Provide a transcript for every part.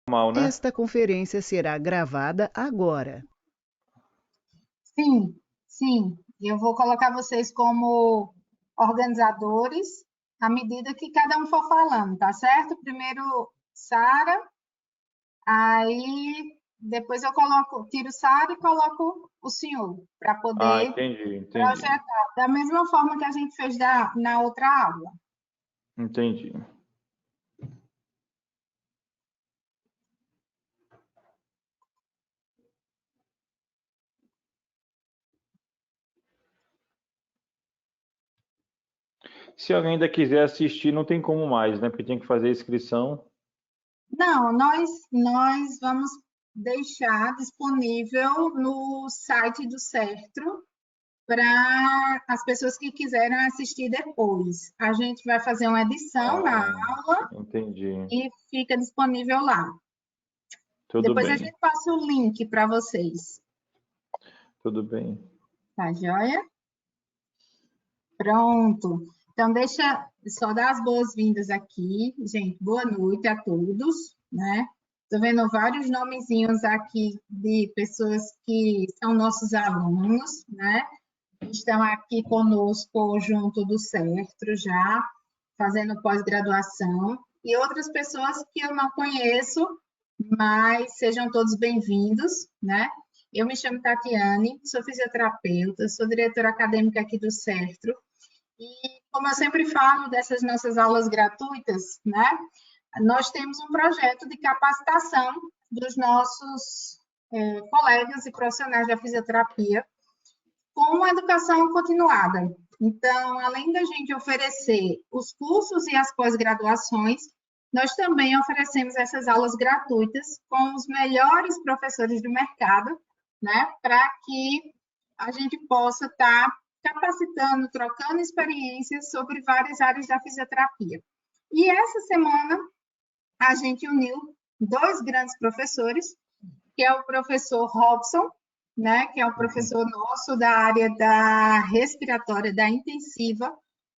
Mal, né? Esta conferência será gravada agora. Sim, sim. Eu vou colocar vocês como organizadores à medida que cada um for falando, tá certo? Primeiro, Sara, aí depois eu coloco, tiro Sara e coloco o senhor, para Ah, poder entendi. projetar, da mesma forma que a gente fez na outra aula. Entendi. Se alguém ainda quiser assistir, não tem como mais, né? Porque tem que fazer a inscrição. Não, nós vamos deixar disponível no site do Certro para as pessoas que quiserem assistir depois. A gente vai fazer uma edição na Ah, aula entendi. e fica disponível lá. Tudo Depois a bem, gente passa o link para vocês. tudo bem. Tá joia? Pronto. Então, deixa só dar as boas-vindas aqui. Gente, boa noite a todos, né? Estou vendo vários nomezinhos aqui de pessoas que são nossos alunos, né? Estão aqui conosco junto do Certro já, fazendo pós-graduação, e outras pessoas que eu não conheço, mas sejam todos bem-vindos, né? Eu me chamo Tatiane, sou fisioterapeuta, sou diretora acadêmica aqui do Certro, e como eu sempre falo dessas nossas aulas gratuitas, né? Nós temos um projeto de capacitação dos nossos colegas e profissionais da fisioterapia com a educação continuada. Então, além da gente oferecer os cursos e as pós-graduações, nós também oferecemos essas aulas gratuitas com os melhores professores do mercado, né, para que a gente possa estar capacitando, trocando experiências sobre várias áreas da fisioterapia. E essa semana a gente uniu dois grandes professores, que é o professor Robson, né, que é o professor nosso da área da respiratória, da intensiva,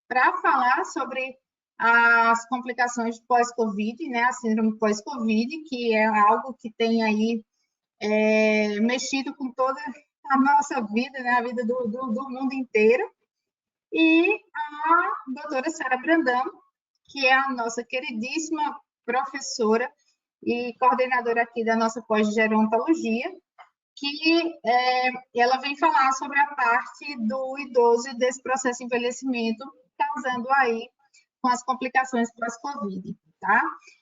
para falar sobre as complicações pós-Covid, né, a síndrome pós-Covid, que é algo que tem aí mexido com toda a nossa vida, né, a vida do mundo inteiro. E a doutora Sara Brandão, que é a nossa queridíssima professora e coordenadora aqui da nossa pós-gerontologia, que ela vem falar sobre a parte do idoso e desse processo de envelhecimento, causando aí com as complicações pós-Covid, tá?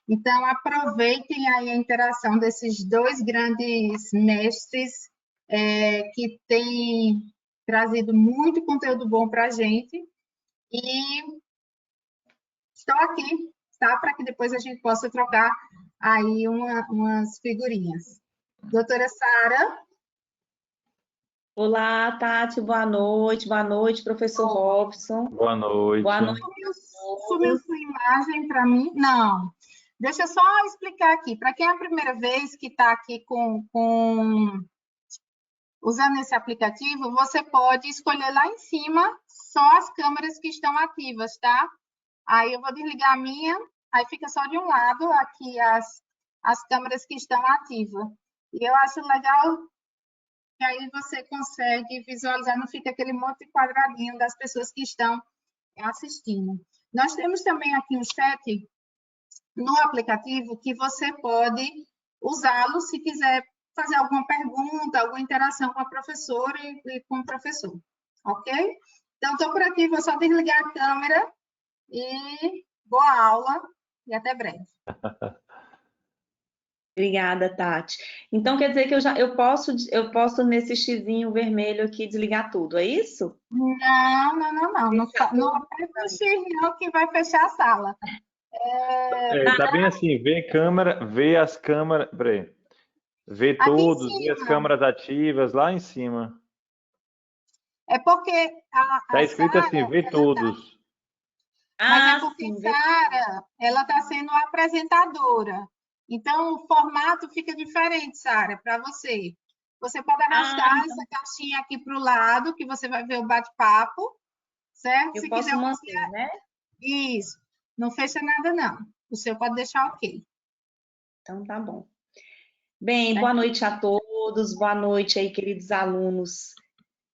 Então, aproveitem aí a interação desses dois grandes mestres que têm trazido muito conteúdo bom para a gente e estou aqui, tá? Para que depois a gente possa trocar aí umas figurinhas. Doutora Sara. Olá, Tati, boa noite, professor Robson. Boa Boa noite. noite a Sumiu todos. sua imagem para mim? Não. Deixa eu só explicar aqui. Para quem é a primeira vez que está aqui usando esse aplicativo, você pode escolher lá em cima só as câmeras que estão ativas, tá? Aí eu vou desligar a minha, aí fica só de um lado aqui as câmeras que estão ativas. E eu acho legal que aí você consegue visualizar, não fica aquele monte de quadradinho das pessoas que estão assistindo. Nós temos também aqui um chat no aplicativo que você pode usá-lo se quiser fazer alguma pergunta, alguma interação com a professora e com o professor, ok? Então, estou por aqui, vou só desligar a câmera e boa aula e até breve. Obrigada, Tati. Então quer dizer que eu posso nesse xizinho vermelho aqui desligar tudo, é isso? Não aperta o X não que vai fechar a sala. Tá bem assim, vê câmera, vê as câmeras, peraí, vê Aqui em todos, vê as cima, câmeras ativas lá em cima. é porque Tá a escrito Sara, assim, vê todos. mas é Ah, porque sim, Sara, ela está sendo a apresentadora. Então, o formato fica diferente, Sara, para você. Você pode arrastar então essa caixinha aqui para o lado, que você vai ver o bate-papo, certo? eu Se quiser posso o manter, né? isso, não fecha nada, não. O seu pode deixar ok. Então, tá bom. Bem, boa noite a todos, boa noite aí, queridos alunos.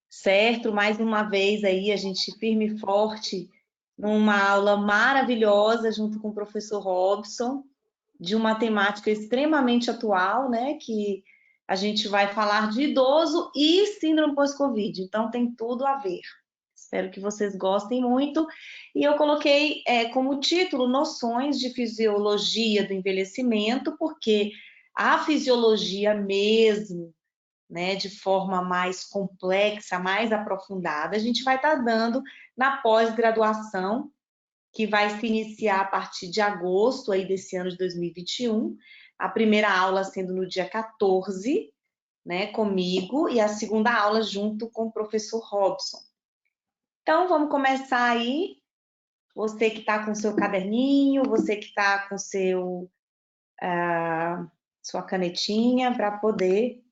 Certo? Mais uma vez aí, a gente firme e forte numa aula maravilhosa junto com o professor Robson, de uma temática extremamente atual, né? Que a gente vai falar de idoso e síndrome pós-Covid. Então, tem tudo a ver. Espero que vocês gostem muito. E eu coloquei como título Noções de Fisiologia do Envelhecimento, porque a fisiologia mesmo, né, de forma mais complexa, mais aprofundada, a gente vai estar dando na pós-graduação, que vai se iniciar a partir de agosto aí desse ano de 2021, a primeira aula sendo no dia 14, né, comigo, e a segunda aula junto com o professor Robson. Então, vamos começar aí. Você que está com seu caderninho, você que está com sua canetinha para poder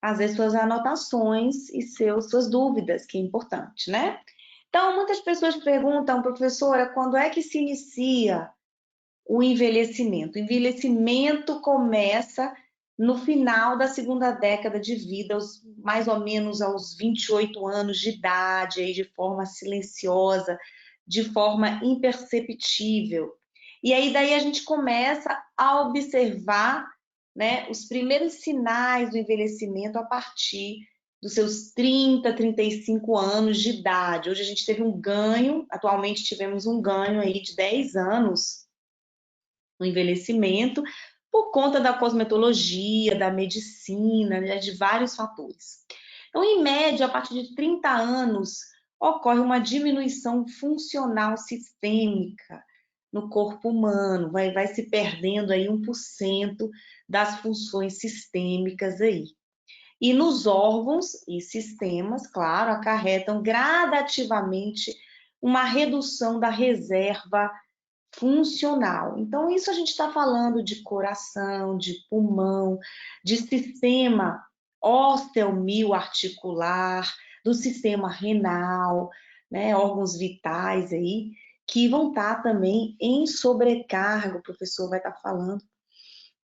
fazer suas anotações e suas dúvidas, que é importante, né? Então, muitas pessoas perguntam, professora, quando é que se inicia o envelhecimento? O envelhecimento começa no final da segunda década de vida, mais ou menos aos 28 anos de idade, aí de forma silenciosa, de forma imperceptível. E aí daí a gente começa a observar, né, os primeiros sinais do envelhecimento a partir dos seus 30, 35 anos de idade. Hoje a gente teve um ganho, atualmente tivemos um ganho aí de 10 anos no envelhecimento, por conta da cosmetologia, da medicina, né, de vários fatores. Então, em média, a partir de 30 anos, ocorre uma diminuição funcional sistêmica no corpo humano, vai se perdendo aí 1% das funções sistêmicas aí. E nos órgãos e sistemas, claro, acarretam gradativamente uma redução da reserva funcional. Então, isso a gente está falando de coração, de pulmão, de sistema osteomioarticular, do sistema renal, né, órgãos vitais aí, que vão estar também em sobrecarga, o professor vai estar falando,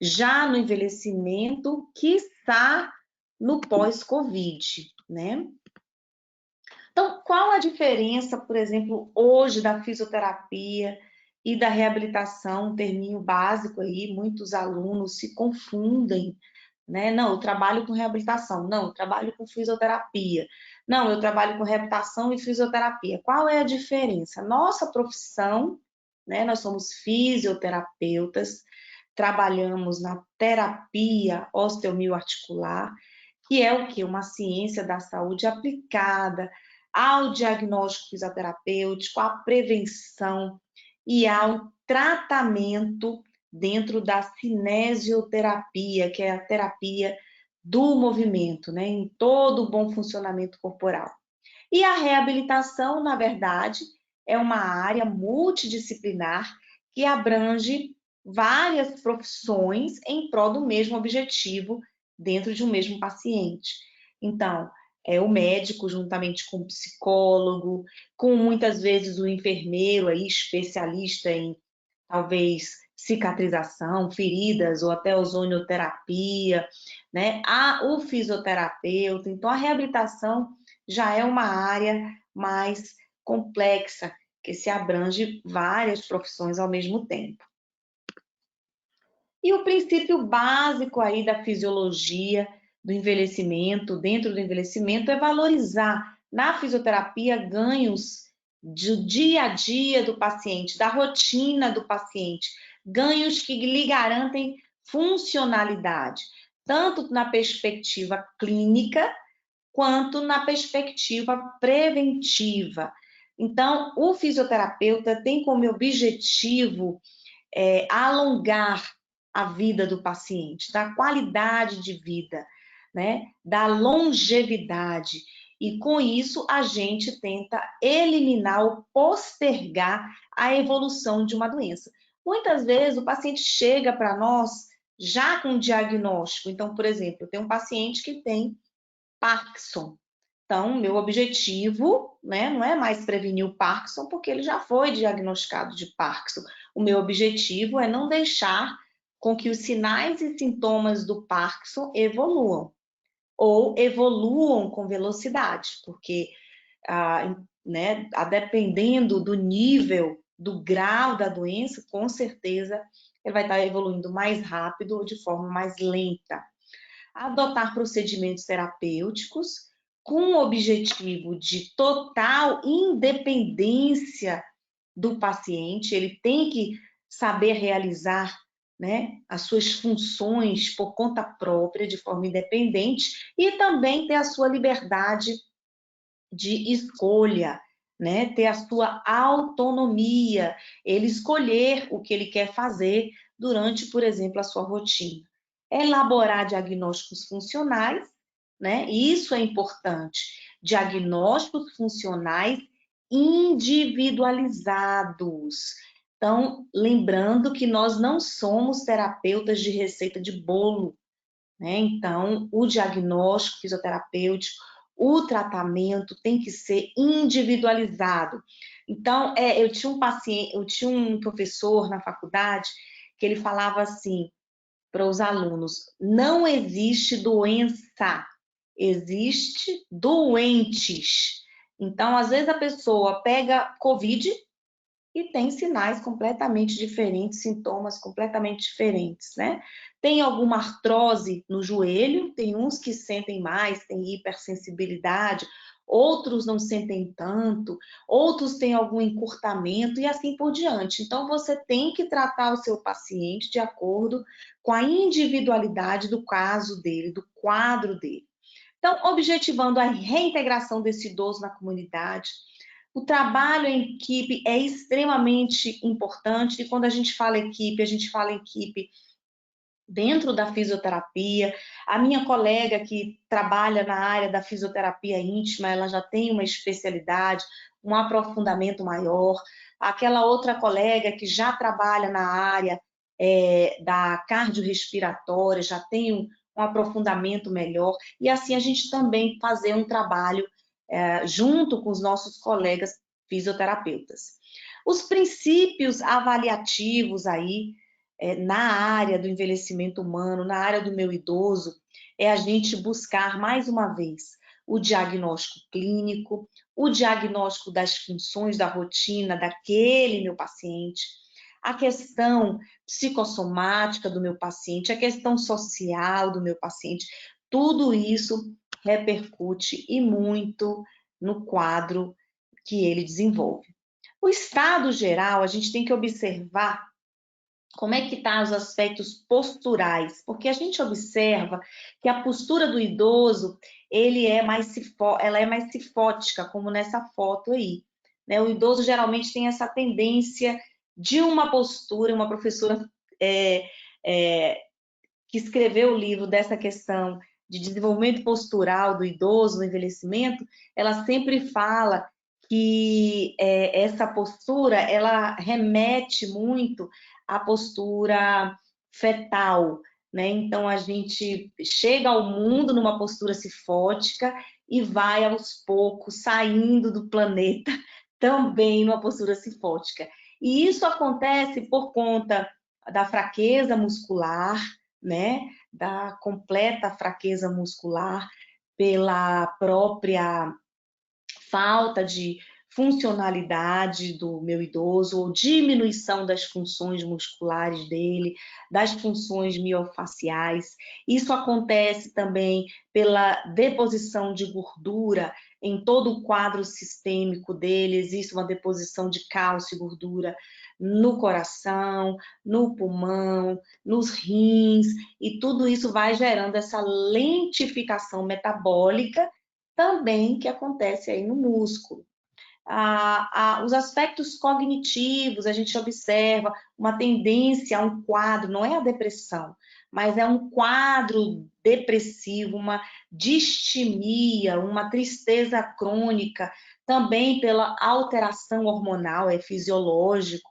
já no envelhecimento, quiçá no pós-Covid, né? Então, qual a diferença, por exemplo, hoje da fisioterapia e da reabilitação? Um terminho básico aí, muitos alunos se confundem, né? Não, eu trabalho com reabilitação. Não, eu trabalho com fisioterapia. Não, eu trabalho com reabilitação e fisioterapia. Qual é a diferença? Nossa profissão, né? Nós somos fisioterapeutas, trabalhamos na terapia osteomioarticular, que é o que? Uma ciência da saúde aplicada ao diagnóstico fisioterapêutico, à prevenção e ao tratamento dentro da cinesioterapia, que é a terapia do movimento, né, em todo o bom funcionamento corporal. E a reabilitação, na verdade, é uma área multidisciplinar que abrange várias profissões em prol do mesmo objetivo dentro de um mesmo paciente. Então, é o médico juntamente com o psicólogo, com muitas vezes o enfermeiro aí, especialista em talvez cicatrização, feridas ou até ozonioterapia, né? O fisioterapeuta. Então, a reabilitação já é uma área mais complexa, que se abrange várias profissões ao mesmo tempo. E o princípio básico aí da fisiologia do envelhecimento, dentro do envelhecimento, é valorizar na fisioterapia ganhos do dia a dia do paciente, da rotina do paciente, ganhos que lhe garantem funcionalidade, tanto na perspectiva clínica, quanto na perspectiva preventiva. Então, o fisioterapeuta tem como objetivo alongar a vida do paciente, da qualidade de vida, né? Da longevidade. E com isso a gente tenta eliminar ou postergar a evolução de uma doença. Muitas vezes o paciente chega para nós já com diagnóstico. Então, por exemplo, eu tenho um paciente que tem Parkinson. Então, meu objetivo, né, não é mais prevenir o Parkinson, porque ele já foi diagnosticado de Parkinson. O meu objetivo é não deixar com que os sinais e sintomas do Parkinson evoluam, ou evoluam com velocidade, porque dependendo do nível, do grau da doença, com certeza ele vai estar evoluindo mais rápido ou de forma mais lenta. Adotar procedimentos terapêuticos com o objetivo de total independência do paciente, ele tem que saber realizar, né, as suas funções por conta própria, de forma independente, e também ter a sua liberdade de escolha, né, ter a sua autonomia, ele escolher o que ele quer fazer durante, por exemplo, a sua rotina. Elaborar diagnósticos funcionais, né, isso é importante, diagnósticos funcionais individualizados. Então, lembrando que nós não somos terapeutas de receita de bolo, né? Então, o diagnóstico fisioterapêutico, o tratamento tem que ser individualizado. Então, eu tinha um professor na faculdade que ele falava assim para os alunos: não existe doença, existe doentes. Então, às vezes a pessoa pega COVID e tem sinais completamente diferentes, sintomas completamente diferentes, né? Tem alguma artrose no joelho, tem uns que sentem mais, tem hipersensibilidade, outros não sentem tanto, outros têm algum encurtamento e assim por diante. Então, você tem que tratar o seu paciente de acordo com a individualidade do caso dele, do quadro dele. Então, objetivando a reintegração desse idoso na comunidade, o trabalho em equipe é extremamente importante, e quando a gente fala equipe dentro da fisioterapia. A minha colega que trabalha na área da fisioterapia íntima, ela já tem uma especialidade, um aprofundamento maior. Aquela outra colega que já trabalha na área da cardiorrespiratória, já tem um aprofundamento melhor. E assim a gente também fazer um trabalho junto com os nossos colegas fisioterapeutas. Os princípios avaliativos aí, na área do envelhecimento humano, na área do meu idoso, é a gente buscar, mais uma vez, o diagnóstico clínico, o diagnóstico das funções da rotina daquele meu paciente, a questão psicossomática do meu paciente, a questão social do meu paciente, tudo isso repercute e muito no quadro que ele desenvolve. O estado geral, a gente tem que observar como é que estão os aspectos posturais, porque a gente observa que a postura do idoso, ela é mais cifótica, como nessa foto aí, né? O idoso geralmente tem essa tendência de uma postura, uma professora que escreveu o livro dessa questão de desenvolvimento postural do idoso no envelhecimento, ela sempre fala que essa postura, ela remete muito à postura fetal, né? Então, a gente chega ao mundo numa postura cifótica e vai, aos poucos, saindo do planeta também numa postura cifótica. E isso acontece por conta da fraqueza muscular, né? Da completa fraqueza muscular, pela própria falta de funcionalidade do meu idoso, ou diminuição das funções musculares dele, das funções miofaciais. Isso acontece também pela deposição de gordura em todo o quadro sistêmico dele, existe uma deposição de cálcio e gordura no coração, no pulmão, nos rins, e tudo isso vai gerando essa lentificação metabólica também que acontece aí no músculo. Os aspectos cognitivos, a gente observa uma tendência a um quadro, não é a depressão, mas é um quadro depressivo, uma distimia, uma tristeza crônica, também pela alteração hormonal, é fisiológico.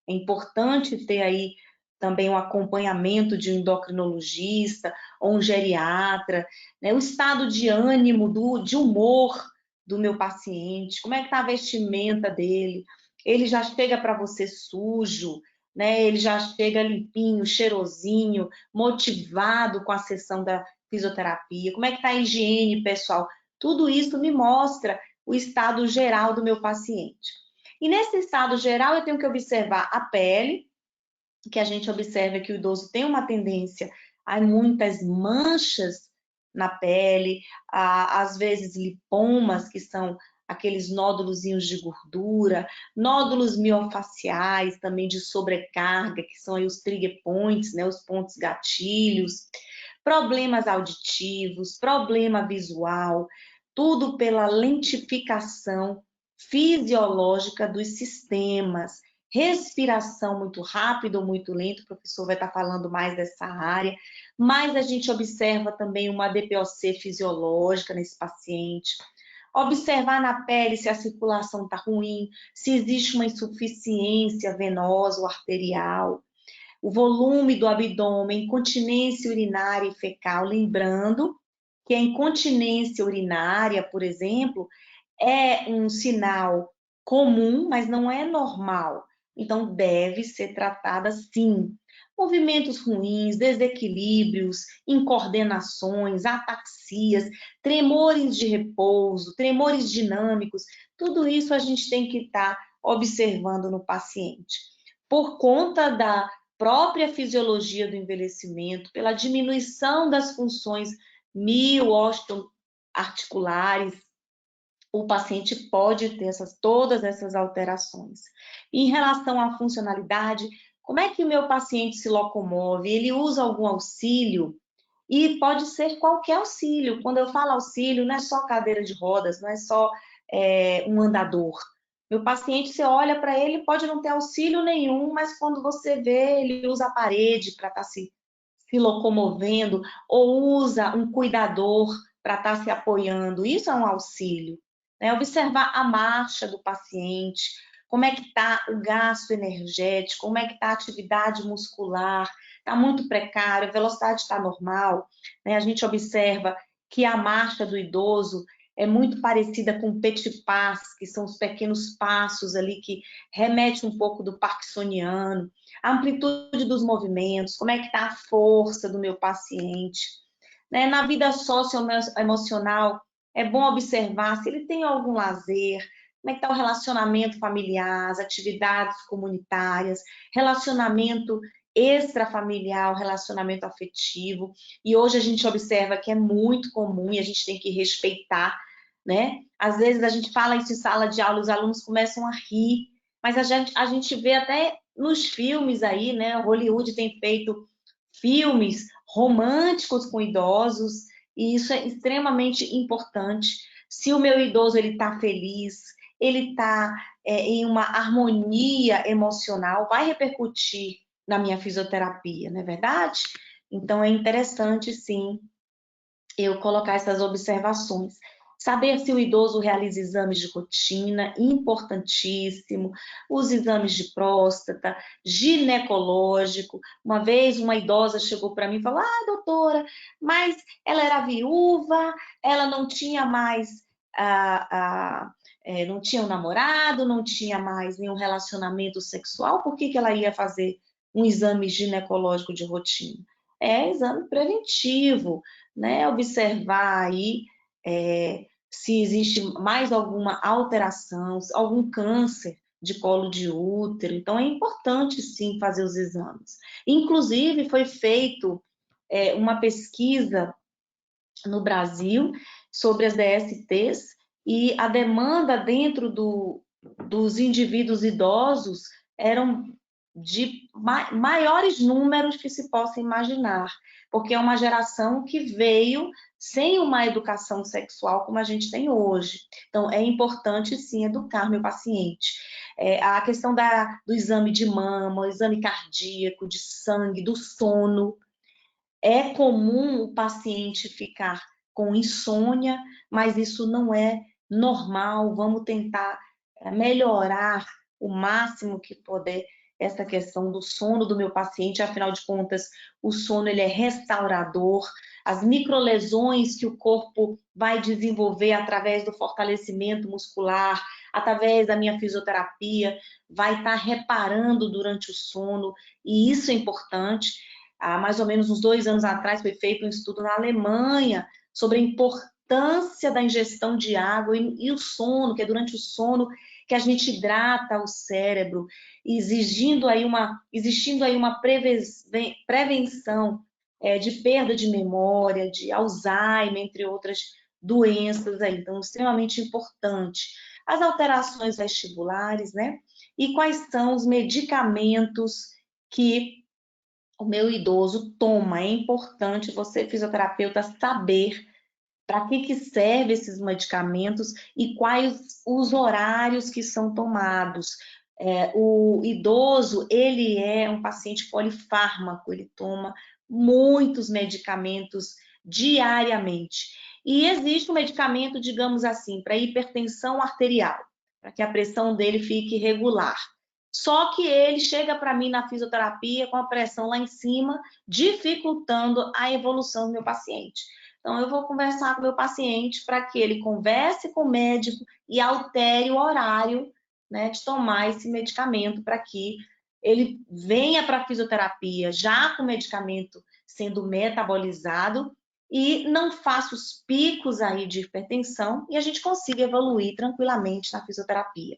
É importante ter aí também um acompanhamento de um endocrinologista ou um geriatra, né? O estado de ânimo, de humor do meu paciente, como é que está a vestimenta dele, ele já chega para você sujo, né? Ele já chega limpinho, cheirosinho, motivado com a sessão da fisioterapia? Como é que está a higiene pessoal? Tudo isso me mostra o estado geral do meu paciente. E nesse estado geral, eu tenho que observar a pele, que a gente observa que o idoso tem uma tendência a muitas manchas na pele, às vezes lipomas, que são aqueles nódulozinhos de gordura, nódulos miofaciais também de sobrecarga, que são aí os trigger points, né, os pontos gatilhos, problemas auditivos, problema visual, tudo pela lentificação fisiológica dos sistemas, respiração muito rápida ou muito lenta, o professor vai estar falando mais dessa área, mas a gente observa também uma DPOC fisiológica nesse paciente, observar na pele se a circulação está ruim, se existe uma insuficiência venosa ou arterial, o volume do abdômen, incontinência urinária e fecal, lembrando que a incontinência urinária, por exemplo, é um sinal comum, mas não é normal. Então, deve ser tratada sim. Movimentos ruins, desequilíbrios, incoordenações, ataxias, tremores de repouso, tremores dinâmicos, tudo isso a gente tem que estar observando no paciente. Por conta da própria fisiologia do envelhecimento, pela diminuição das funções miosteoarticulares, o paciente pode ter todas essas alterações. Em relação à funcionalidade, como é que o meu paciente se locomove? Ele usa algum auxílio? E pode ser qualquer auxílio. Quando eu falo auxílio, não é só cadeira de rodas, não é só um andador. Meu paciente, você olha para ele, pode não ter auxílio nenhum, mas quando você vê, ele usa a parede para estar se locomovendo, ou usa um cuidador para estar se apoiando. Isso é um auxílio. Né? Observar a marcha do paciente, como é que está o gasto energético, como é que está a atividade muscular, está muito precário, a velocidade está normal. Né? A gente observa que a marcha do idoso é muito parecida com o petit pas, que são os pequenos passos ali que remete um pouco do parkinsoniano, a amplitude dos movimentos, como é que está a força do meu paciente. Né? Na vida socioemocional, é bom observar se ele tem algum lazer, como é que está o relacionamento familiar, as atividades comunitárias, relacionamento extrafamiliar, o relacionamento afetivo. E hoje a gente observa que é muito comum e a gente tem que respeitar, né? Às vezes a gente fala isso em sala de aula, os alunos começam a rir, mas a gente vê até nos filmes aí, né? Hollywood tem feito filmes românticos com idosos, e isso é extremamente importante. Se o meu idoso ele está feliz, ele está em uma harmonia emocional, vai repercutir na minha fisioterapia, não é verdade? Então é interessante, sim, eu colocar essas observações. Saber se o idoso realiza exames de rotina, importantíssimo, os exames de próstata, ginecológico. Uma vez uma idosa chegou para mim e falou: ah, doutora, mas ela era viúva, ela não tinha mais, não tinha um namorado, não tinha mais nenhum relacionamento sexual, por que ela ia fazer um exame ginecológico de rotina? É exame preventivo, né? Observar aí se existe mais alguma alteração, algum câncer de colo de útero. Então, é importante, sim, fazer os exames. Inclusive, foi feito uma pesquisa no Brasil sobre as DSTs e a demanda dentro dos indivíduos idosos eram de maiores números que se possa imaginar, porque é uma geração que veio sem uma educação sexual como a gente tem hoje. Então, é importante, sim, educar meu paciente. A questão do exame de mama, o exame cardíaco, de sangue, do sono. É comum o paciente ficar com insônia, mas isso não é normal. Vamos tentar melhorar o máximo que puder essa questão do sono do meu paciente. Afinal de contas, o sono ele é restaurador. As microlesões que o corpo vai desenvolver através do fortalecimento muscular, através da minha fisioterapia, vai estar reparando durante o sono, e isso é importante. Há mais ou menos uns 2 anos atrás foi feito um estudo na Alemanha sobre a importância da ingestão de água e o sono, que é durante o sono que a gente hidrata o cérebro, existindo aí uma prevenção de perda de memória, de Alzheimer, entre outras doenças aí. Então, extremamente importante. As alterações vestibulares, né? E quais são os medicamentos que o meu idoso toma? É importante você, fisioterapeuta, saber para que servem esses medicamentos e quais os horários que são tomados. O idoso, ele é um paciente polifármaco, ele toma muitos medicamentos diariamente. E existe um medicamento, digamos assim, para hipertensão arterial, para que a pressão dele fique regular. Só que ele chega para mim na fisioterapia com a pressão lá em cima, dificultando a evolução do meu paciente. Então, eu vou conversar com o meu paciente para que ele converse com o médico e altere o horário, né, de tomar esse medicamento, para que ele venha para a fisioterapia já com o medicamento sendo metabolizado e não faça os picos aí de hipertensão e a gente consiga evoluir tranquilamente na fisioterapia.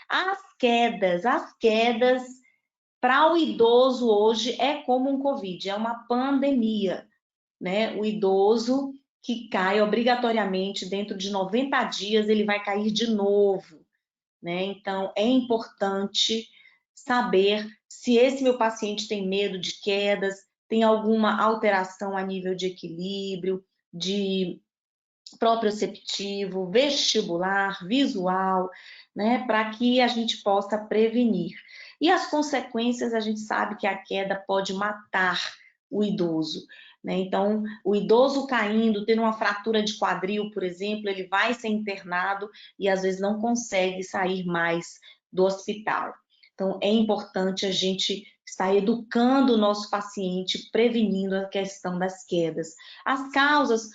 As quedas para o idoso hoje é como um Covid, é uma pandemia. Né? O idoso que cai obrigatoriamente dentro de 90 dias, ele vai cair de novo, né? Então, é importante saber se esse meu paciente tem medo de quedas, tem alguma alteração a nível de equilíbrio, de proprioceptivo, vestibular, visual, né? Para que a gente possa prevenir. E as consequências, a gente sabe que a queda pode matar o idoso. Então, o idoso caindo, tendo uma fratura de quadril, por exemplo, ele vai ser internado e às vezes não consegue sair mais do hospital. Então, é importante a gente estar educando o nosso paciente, prevenindo a questão das quedas. As causas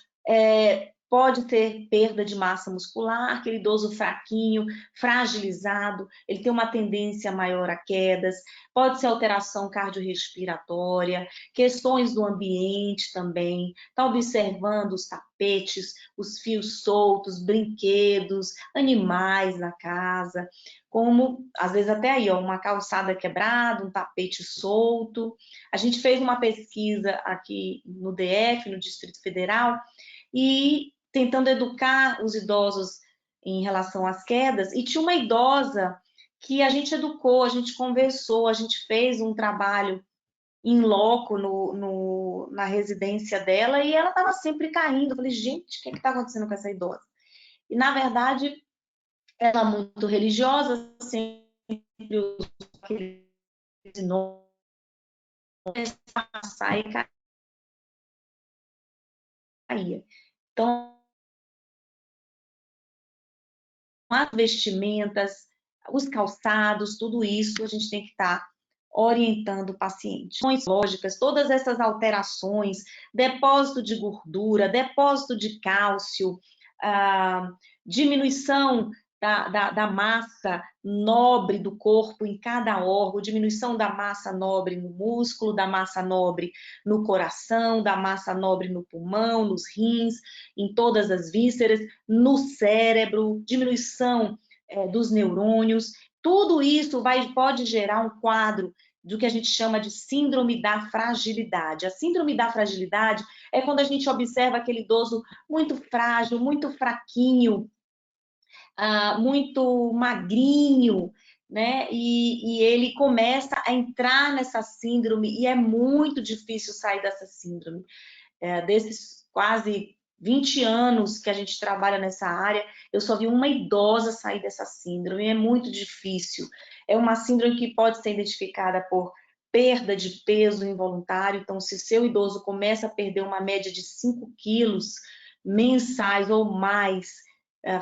pode ter perda de massa muscular, aquele idoso fraquinho, fragilizado, ele tem uma tendência maior a quedas, pode ser alteração cardiorrespiratória, questões do ambiente também, está observando os tapetes, os fios soltos, brinquedos, animais na casa, como, às vezes até aí, uma calçada quebrada, um tapete solto. A gente fez uma pesquisa aqui no DF, no Distrito Federal, e tentando educar os idosos em relação às quedas, e tinha uma idosa que a gente educou, a gente conversou, a gente fez um trabalho in loco na residência dela, e ela estava sempre caindo. Eu falei, gente, o que está acontecendo com essa idosa? E, na verdade, ela é muito religiosa, sempre usou aquele nome, passar e caía. Então, as vestimentas, os calçados, tudo isso a gente tem que estar orientando o paciente. Lógicas, todas essas alterações, depósito de gordura, depósito de cálcio, diminuição da massa nobre do corpo em cada órgão, diminuição da massa nobre no músculo, da massa nobre no coração, da massa nobre no pulmão, nos rins, em todas as vísceras, no cérebro, diminuição dos neurônios. Tudo isso pode gerar um quadro do que a gente chama de síndrome da fragilidade. A síndrome da fragilidade é quando a gente observa aquele idoso muito frágil, muito fraquinho, muito magrinho, né? E ele começa a entrar nessa síndrome e é muito difícil sair dessa síndrome. Desses quase 20 anos que a gente trabalha nessa área, eu só vi uma idosa sair dessa síndrome, é muito difícil. É uma síndrome que pode ser identificada por perda de peso involuntário, então se seu idoso começa a perder uma média de 5 quilos mensais ou mais,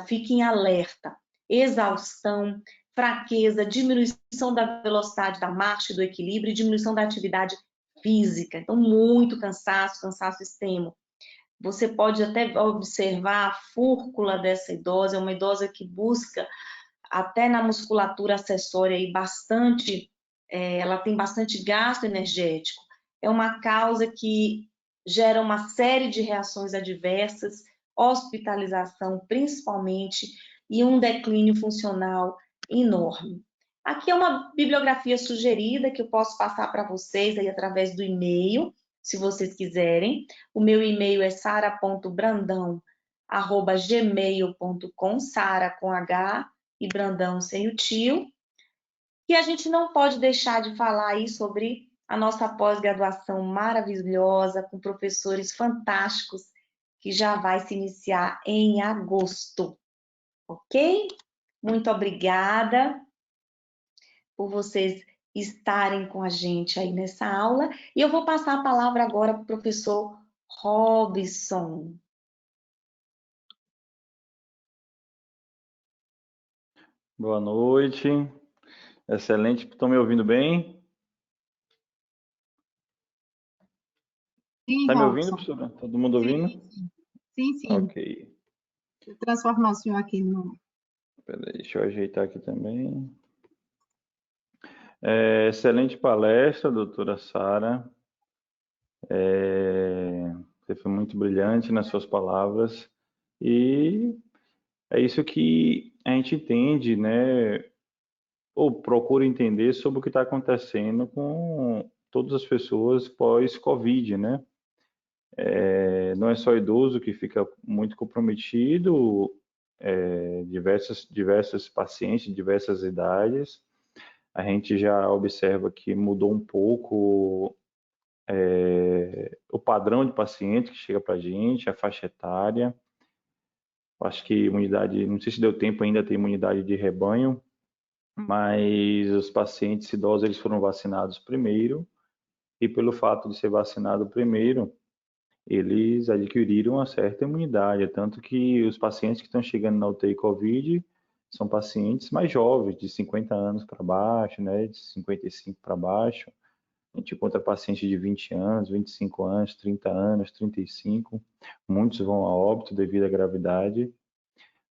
fique em alerta. Exaustão, fraqueza, diminuição da velocidade da marcha e do equilíbrio e diminuição da atividade física. Então, muito cansaço, cansaço extremo. Você pode até observar a fúrcula dessa idosa, é uma idosa que busca até na musculatura acessória aí bastante, ela tem bastante gasto energético. É uma causa que gera uma série de reações adversas, hospitalização principalmente, e um declínio funcional enorme. Aqui é uma bibliografia sugerida que eu posso passar para vocês aí através do e-mail, se vocês quiserem. O meu e-mail é sara.brandão@gmail.com, Sara com H e Brandão sem o tio. E a gente não pode deixar de falar aí sobre a nossa pós-graduação maravilhosa, com professores fantásticos, que já vai se iniciar em agosto, ok? Muito obrigada por vocês estarem com a gente aí nessa aula. E eu vou passar a palavra agora para o professor Robson. Boa noite. Excelente. Estão me ouvindo bem? Sim, Está me ouvindo, Robson. professora? Todo mundo ouvindo? Sim, sim. Ok. Deixa eu transformar o senhor aqui no... Peraí, deixa eu ajeitar aqui também. Excelente palestra, doutora Sara. Você foi muito brilhante nas suas palavras. E é isso que a gente entende, né? Ou procura entender sobre o que está acontecendo com todas as pessoas pós-Covid, né? Não é só idoso que fica muito comprometido, diversos pacientes de diversas idades. A gente já observa que mudou um pouco o padrão de paciente que chega para a gente, a faixa etária. Acho que imunidade, não sei se deu tempo ainda ter imunidade de rebanho, mas os pacientes idosos eles foram vacinados primeiro e pelo fato de ser vacinado primeiro, eles adquiriram uma certa imunidade, tanto que os pacientes que estão chegando na UTI COVID são pacientes mais jovens, de 50 anos para baixo, né, de 55 para baixo. A gente encontra pacientes de 20 anos, 25 anos, 30 anos, 35. Muitos vão a óbito devido à gravidade.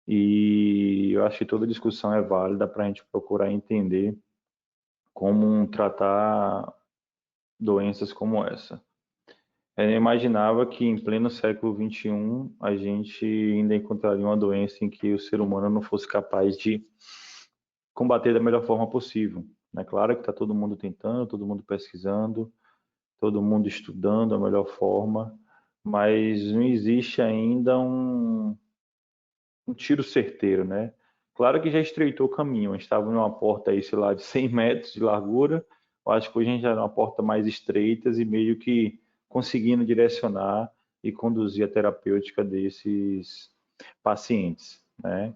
E eu acho que toda discussão é válida para a gente procurar entender como tratar doenças como essa. Eu imaginava que em pleno século XXI a gente ainda encontraria uma doença em que o ser humano não fosse capaz de combater da melhor forma possível. É claro que está todo mundo tentando, todo mundo pesquisando, todo mundo estudando a melhor forma, mas não existe ainda um tiro certeiro, né? Claro que já estreitou o caminho, a gente estava numa porta aí, sei lá, de 100 metros de largura, eu acho que hoje a gente já está numa porta mais estreita e meio que conseguindo direcionar e conduzir a terapêutica desses pacientes, né?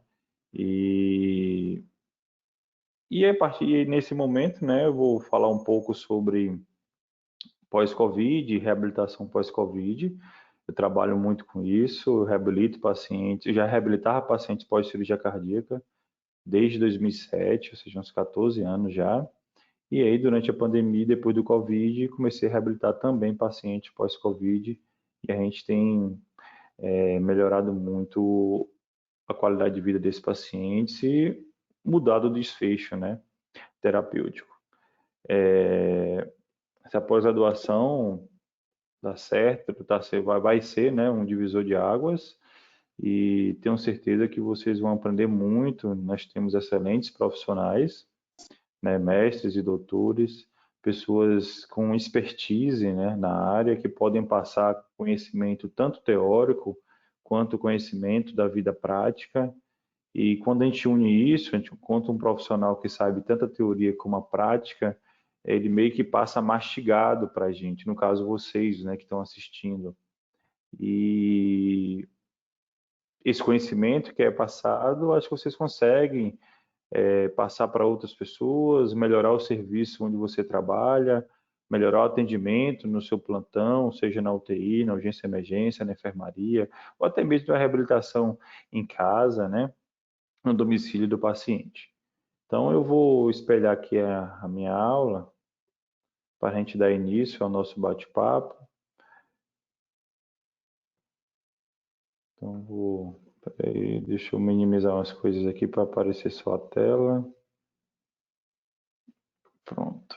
E, a partir nesse momento, né, eu vou falar um pouco sobre pós-Covid, reabilitação pós-Covid. Eu trabalho muito com isso, eu reabilito pacientes, eu já reabilitava pacientes pós-cirurgia cardíaca desde 2007, ou seja, uns 14 anos já. E aí, durante a pandemia, depois do Covid, comecei a reabilitar também pacientes pós-Covid, e a gente tem melhorado muito a qualidade de vida desses pacientes e mudado o desfecho, né, terapêutico. Essa pós-graduação dá certo, vai ser, né, um divisor de águas, e tenho certeza que vocês vão aprender muito. Nós temos excelentes profissionais, né, mestres e doutores, pessoas com expertise, né, na área, que podem passar conhecimento tanto teórico quanto conhecimento da vida prática. E quando a gente une isso, a gente encontra um profissional que sabe tanto a teoria como a prática, ele meio que passa mastigado para a gente, no caso vocês, né, que estão assistindo. E esse conhecimento que é passado, acho que vocês conseguem passar para outras pessoas, melhorar o serviço onde você trabalha, melhorar o atendimento no seu plantão, seja na UTI, na urgência e emergência, na enfermaria, ou até mesmo na reabilitação em casa, né, no domicílio do paciente. Então, eu vou espelhar aqui a minha aula para a gente dar início ao nosso bate-papo. Então, vou Peraí, deixa eu minimizar umas coisas aqui para aparecer só a tela. Pronto.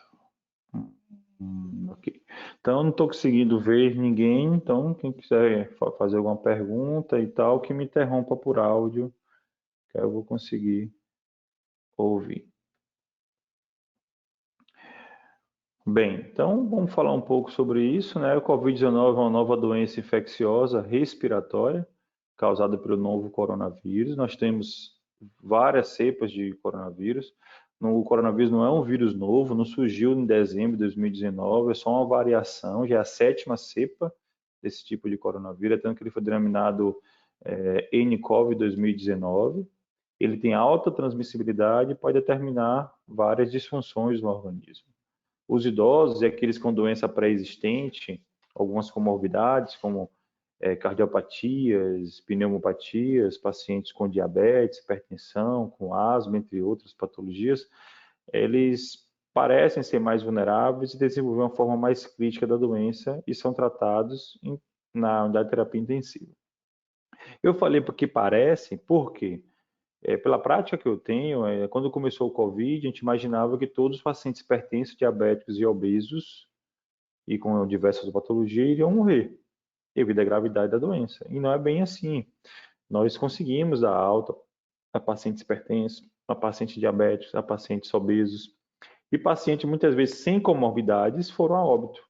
Ok. Então, eu não estou conseguindo ver ninguém. Então, quem quiser fazer alguma pergunta e tal, que me interrompa por áudio, que aí eu vou conseguir ouvir. Bem, então vamos falar um pouco sobre isso, né? O Covid-19 é uma nova doença infecciosa respiratória causada pelo novo coronavírus. Nós temos várias cepas de coronavírus. O coronavírus não é um vírus novo, não surgiu em dezembro de 2019, é só uma variação, já é a 7ª cepa desse tipo de coronavírus, tanto que ele foi denominado nCoV 2019. Ele tem alta transmissibilidade e pode determinar várias disfunções no organismo. Os idosos e aqueles com doença pré-existente, algumas comorbidades, como cardiopatias, pneumopatias, pacientes com diabetes, hipertensão, com asma, entre outras patologias, eles parecem ser mais vulneráveis e desenvolver uma forma mais crítica da doença e são tratados na unidade de terapia intensiva. Eu falei porque parece, porque pela prática que eu tenho, quando começou o Covid, a gente imaginava que todos os pacientes hipertensos, diabéticos e obesos e com diversas patologias iriam morrer devido à gravidade da doença. E não é bem assim. Nós conseguimos dar alta a pacientes hipertensos, a pacientes diabéticos, a pacientes obesos e pacientes muitas vezes sem comorbidades foram a óbito.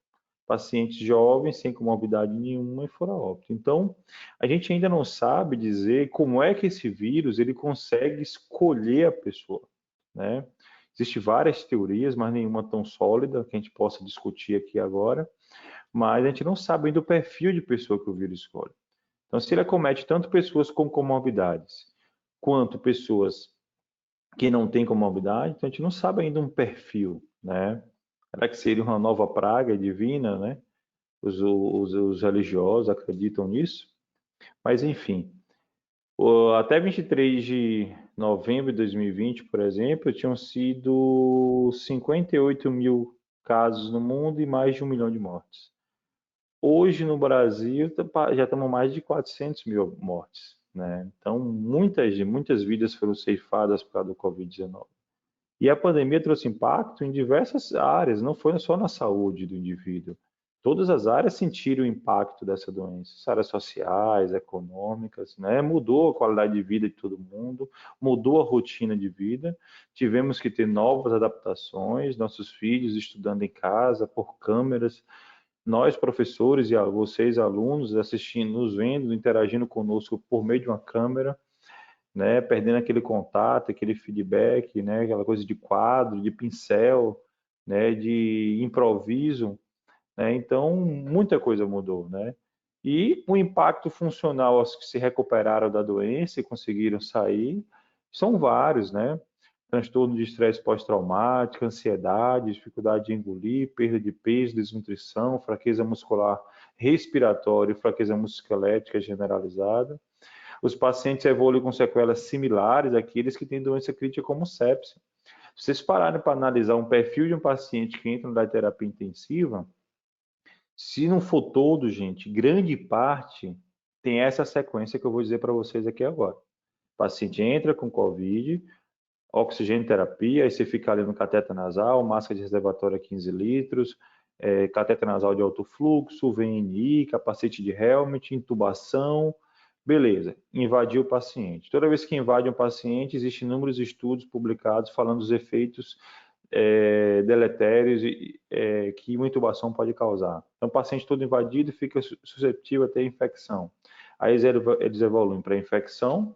Pacientes jovens sem comorbidade nenhuma e foram a óbito. Então, a gente ainda não sabe dizer como é que esse vírus ele consegue escolher a pessoa, né? Existem várias teorias, mas nenhuma tão sólida que a gente possa discutir aqui agora, mas a gente não sabe ainda o perfil de pessoa que o vírus escolhe. Então, se ele acomete tanto pessoas com comorbidades, quanto pessoas que não têm comorbidade, então a gente não sabe ainda um perfil, né? Será que seria uma nova praga divina, né? Os religiosos acreditam nisso, mas enfim. Até 23 de novembro de 2020, por exemplo, tinham sido 58 mil casos no mundo e mais de 1 milhão de mortes. Hoje no Brasil já estamos mais de 400 mil mortes, né? Então muitas vidas foram ceifadas por causa do Covid-19. E a pandemia trouxe impacto em diversas áreas, não foi só na saúde do indivíduo. Todas as áreas sentiram o impacto dessa doença, as áreas sociais, econômicas, né? Mudou a qualidade de vida de todo mundo, mudou a rotina de vida. Tivemos que ter novas adaptações, nossos filhos estudando em casa, por câmeras, nós professores e vocês alunos assistindo, nos vendo, interagindo conosco por meio de uma câmera, né, perdendo aquele contato, aquele feedback, né, aquela coisa de quadro, de pincel, né, de improviso, né? Então muita coisa mudou, né? E o impacto funcional aos que se recuperaram da doença e conseguiram sair são vários, né? Transtorno de estresse pós-traumático, ansiedade, dificuldade de engolir, perda de peso, desnutrição, fraqueza muscular respiratória e fraqueza musculoesquelética generalizada. Os pacientes evoluem com sequelas similares àqueles que têm doença crítica como sepse. Se vocês pararem para analisar um perfil de um paciente que entra na terapia intensiva, se não for todo, gente, grande parte tem essa sequência que eu vou dizer para vocês aqui agora. O paciente entra com Covid, oxigênio terapia, aí você fica ali no cateter nasal, máscara de reservatório a 15 litros, cateter nasal de alto fluxo, VNI, capacete de helmet, intubação, beleza, invadiu o paciente. Toda vez que invade um paciente, existem inúmeros estudos publicados falando dos efeitos deletérios que uma intubação pode causar. Então, o paciente todo invadido fica suscetível a ter infecção. Aí eles evoluem para infecção,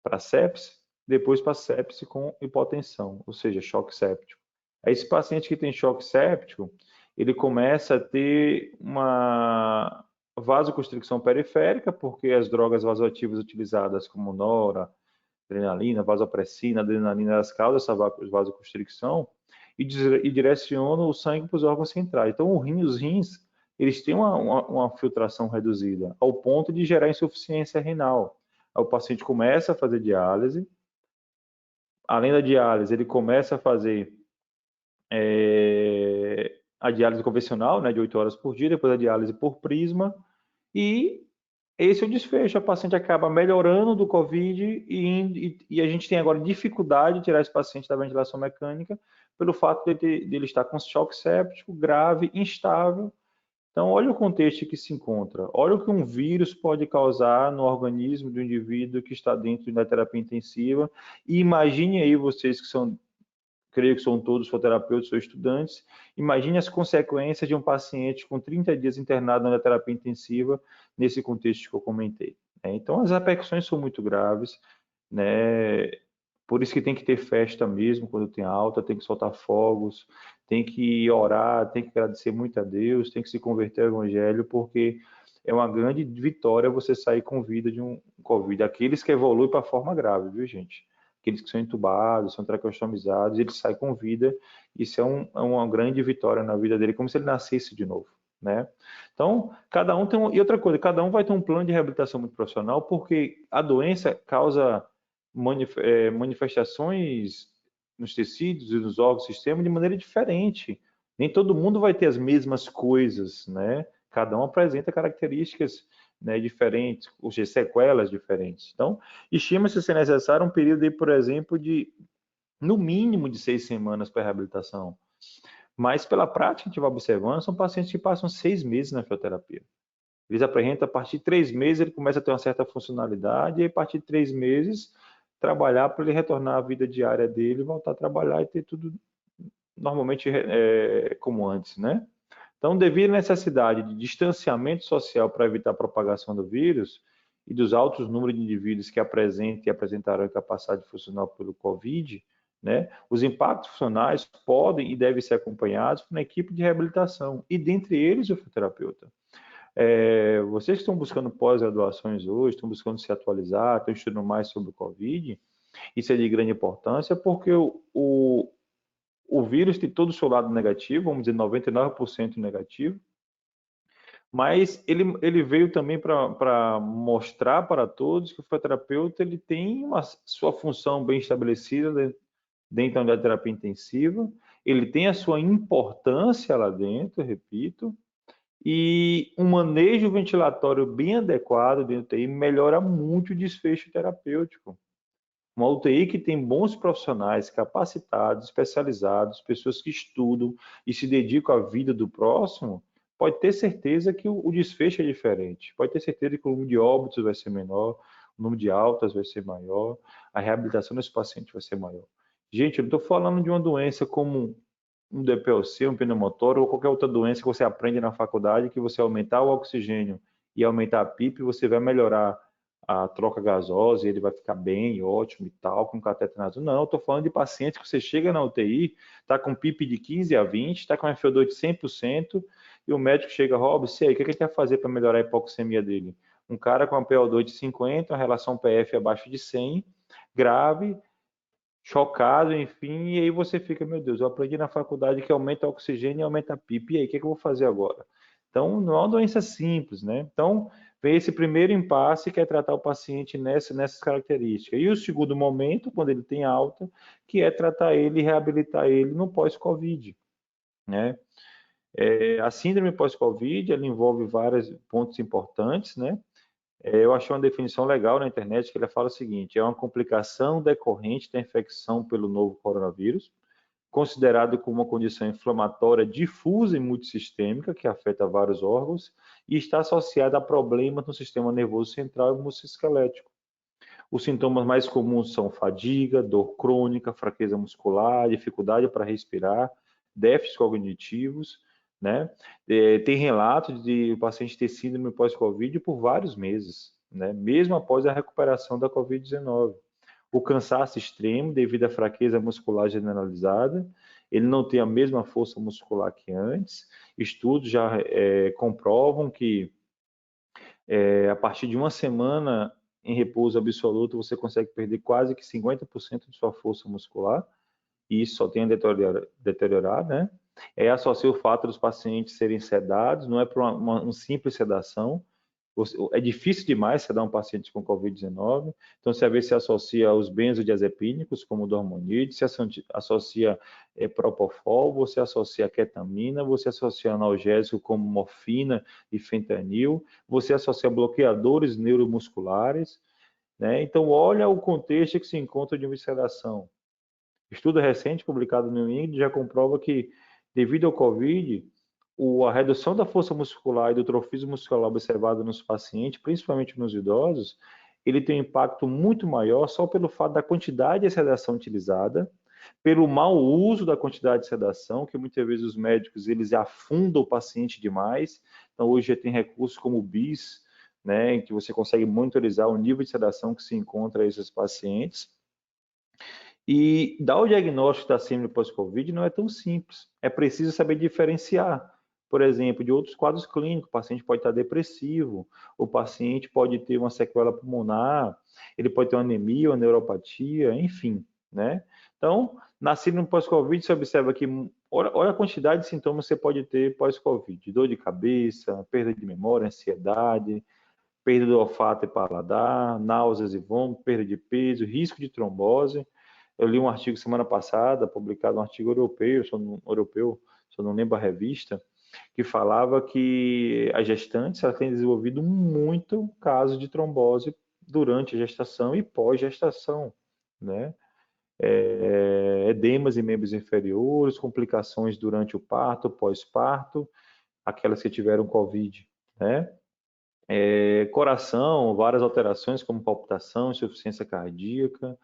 para sepse, depois para sepse com hipotensão, ou seja, choque séptico. Aí esse paciente que tem choque séptico, ele começa a ter uma vasoconstricção periférica, porque as drogas vasoativas utilizadas como nora, adrenalina, vasopressina, adrenalina, elas causam essa vasoconstricção e direcionam o sangue para os órgãos centrais. Então, os rins, eles têm uma filtração reduzida, ao ponto de gerar insuficiência renal. Aí o paciente começa a fazer diálise, além da diálise, ele começa a fazer a diálise convencional, né, de 8 horas por dia, depois a diálise por prisma, e esse é o desfecho. A paciente acaba melhorando do COVID e a gente tem agora dificuldade de tirar esse paciente da ventilação mecânica pelo fato de ele estar com choque séptico grave, instável. Então, olha o contexto que se encontra. Olha o que um vírus pode causar no organismo do indivíduo que está dentro da terapia intensiva. E imagine aí vocês que são, creio que são todos fisioterapeutas ou estudantes, imagine as consequências de um paciente com 30 dias internado na terapia intensiva nesse contexto que eu comentei. Então, as repercussões são muito graves, né? Por isso que tem que ter festa mesmo quando tem alta, tem que soltar fogos, tem que orar, tem que agradecer muito a Deus, tem que se converter ao Evangelho, porque é uma grande vitória você sair com vida de um Covid. Aqueles que evoluem para a forma grave, viu, gente? Aqueles que são entubados, são traqueostomizados, eles saem com vida. Isso é uma grande vitória na vida dele, como se ele nascesse de novo, né? Então, cada um tem e outra coisa, cada um vai ter um plano de reabilitação muito profissional, porque a doença causa manifestações nos tecidos e nos órgãos do sistema de maneira diferente. Nem todo mundo vai ter as mesmas coisas, né? Cada um apresenta características, né, diferentes, ou seja, sequelas diferentes. Então, estima-se ser necessário um período aí, por exemplo, de no mínimo de 6 semanas para reabilitação. Mas pela prática, a gente vai observando, são pacientes que passam 6 meses na fisioterapia. Eles apresentam, a partir de 3 meses, ele começa a ter uma certa funcionalidade, e a partir de 3 meses, trabalhar para ele retornar à vida diária dele, voltar a trabalhar e ter tudo normalmente como antes, né? Então, devido à necessidade de distanciamento social para evitar a propagação do vírus e dos altos números de indivíduos que apresentam e apresentaram incapacidade funcional pelo COVID, né, os impactos funcionais podem e devem ser acompanhados por uma equipe de reabilitação, e dentre eles o fisioterapeuta. Vocês que estão buscando pós-graduações hoje, estão buscando se atualizar, estão estudando mais sobre o COVID, isso é de grande importância, porque o vírus tem todo o seu lado negativo, vamos dizer 99% negativo, mas ele veio também para mostrar para todos que o fisioterapeuta ele tem uma sua função bem estabelecida dentro da terapia intensiva, ele tem a sua importância lá dentro, repito, e um manejo ventilatório bem adequado dentro da UTI melhora muito o desfecho terapêutico. Uma UTI que tem bons profissionais capacitados, especializados, pessoas que estudam e se dedicam à vida do próximo, pode ter certeza que o desfecho é diferente. Pode ter certeza que o número de óbitos vai ser menor, o número de altas vai ser maior, a reabilitação desse paciente vai ser maior. Gente, eu não estou falando de uma doença como um DPLC, um pneumotórax ou qualquer outra doença que você aprende na faculdade, que você aumentar o oxigênio e aumentar a PIP, você vai melhorar a troca gasosa, ele vai ficar bem, ótimo e tal, com cateter nasal. Não, eu estou falando de pacientes que você chega na UTI, está com PIP de 15 a 20, está com FO2 de 100%, e o médico chega, Rob, sei aí, o que a gente vai fazer para melhorar a hipoxemia dele? Um cara com a PO2 de 50, uma relação PF abaixo de 100, grave, chocado, enfim, e aí você fica, meu Deus, eu aprendi na faculdade que aumenta o oxigênio e aumenta a PIP, e aí, o que eu vou fazer agora? Então, não é uma doença simples, né? Então, vem esse primeiro impasse, que é tratar o paciente nessas características. E o segundo momento, quando ele tem alta, que é tratar ele e reabilitar ele no pós-Covid, né? A síndrome pós-Covid, ela envolve vários pontos importantes, né? Eu achei uma definição legal na internet que ela fala o seguinte: é uma complicação decorrente da infecção pelo novo coronavírus, considerado como uma condição inflamatória difusa e multissistêmica que afeta vários órgãos e está associada a problemas no sistema nervoso central e musculoesquelético. Os sintomas mais comuns são fadiga, dor crônica, fraqueza muscular, dificuldade para respirar, déficits cognitivos, né? Tem relatos de o paciente ter síndrome pós-Covid por vários meses, né? Mesmo após a recuperação da Covid-19. O cansaço extremo devido à fraqueza muscular generalizada, ele não tem a mesma força muscular que antes. Estudos já comprovam que a partir de uma semana em repouso absoluto, você consegue perder quase que 50% de sua força muscular, e isso só tem a deteriorar, né? Associa o fato dos pacientes serem sedados, não é por uma simples sedação, É difícil demais você dar um paciente com Covid-19, então você às vezes se associa aos benzodiazepínicos, como o dormonide, se associa propofol, você associa ketamina, você associa analgésico como morfina e fentanil, você associa bloqueadores neuromusculares, né? Então olha o contexto que se encontra de uma sedação. Estudo recente publicado no New England já comprova que, devido ao Covid, a redução da força muscular e do trofismo muscular observado nos pacientes, principalmente nos idosos, ele tem um impacto muito maior só pelo fato da quantidade de sedação utilizada, pelo mau uso da quantidade de sedação, que muitas vezes os médicos eles afundam o paciente demais. Então hoje já tem recursos como o BIS, né, em que você consegue monitorizar o nível de sedação que se encontra a esses pacientes. E dar o diagnóstico da síndrome pós-Covid não é tão simples. É preciso saber diferenciar, por exemplo, de outros quadros clínicos. O paciente pode estar depressivo, o paciente pode ter uma sequela pulmonar, ele pode ter uma anemia, uma neuropatia, enfim, né? Então, na síndrome pós-Covid, você observa que olha a quantidade de sintomas que você pode ter pós-Covid: dor de cabeça, perda de memória, ansiedade, perda do olfato e paladar, náuseas e vômito, perda de peso, risco de trombose. Eu li um artigo semana passada, publicado um artigo europeu, só não lembro a revista, que falava que as gestantes têm desenvolvido muito caso de trombose durante a gestação e pós-gestação, né? Edemas em membros inferiores, complicações durante o parto, pós-parto, aquelas que tiveram Covid, né? Coração, várias alterações como palpitação, insuficiência cardíaca,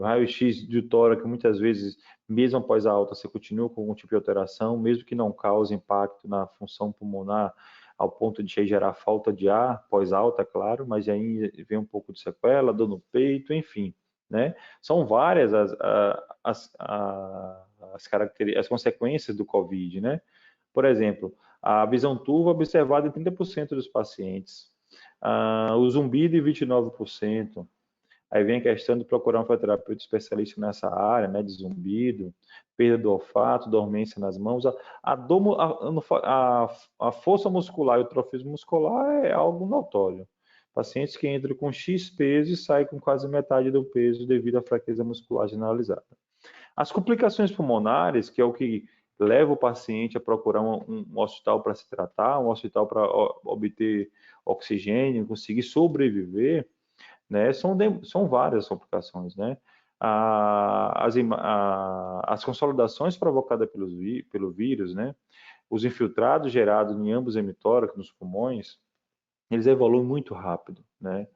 raio-x de tórax, muitas vezes, mesmo após a alta, você continua com algum tipo de alteração, mesmo que não cause impacto na função pulmonar, ao ponto de gerar falta de ar pós-alta, claro, mas aí vem um pouco de sequela, dor no peito, enfim, né? São várias as consequências do COVID, né? Por exemplo, a visão turva observada em 30% dos pacientes, o zumbido em 29%. Aí vem a questão de procurar um fisioterapeuta especialista nessa área, né, de zumbido, perda do olfato, dormência nas mãos. A força muscular e o trofismo muscular é algo notório. Pacientes que entram com X peso e saem com quase metade do peso devido à fraqueza muscular generalizada. As complicações pulmonares, que é o que leva o paciente a procurar um hospital para se tratar, um hospital para obter oxigênio, conseguir sobreviver, né? São várias complicações, né? As consolidações provocadas pelo vírus, né? Os infiltrados gerados em ambos hemitórax, nos pulmões, eles evoluem muito rápido, né?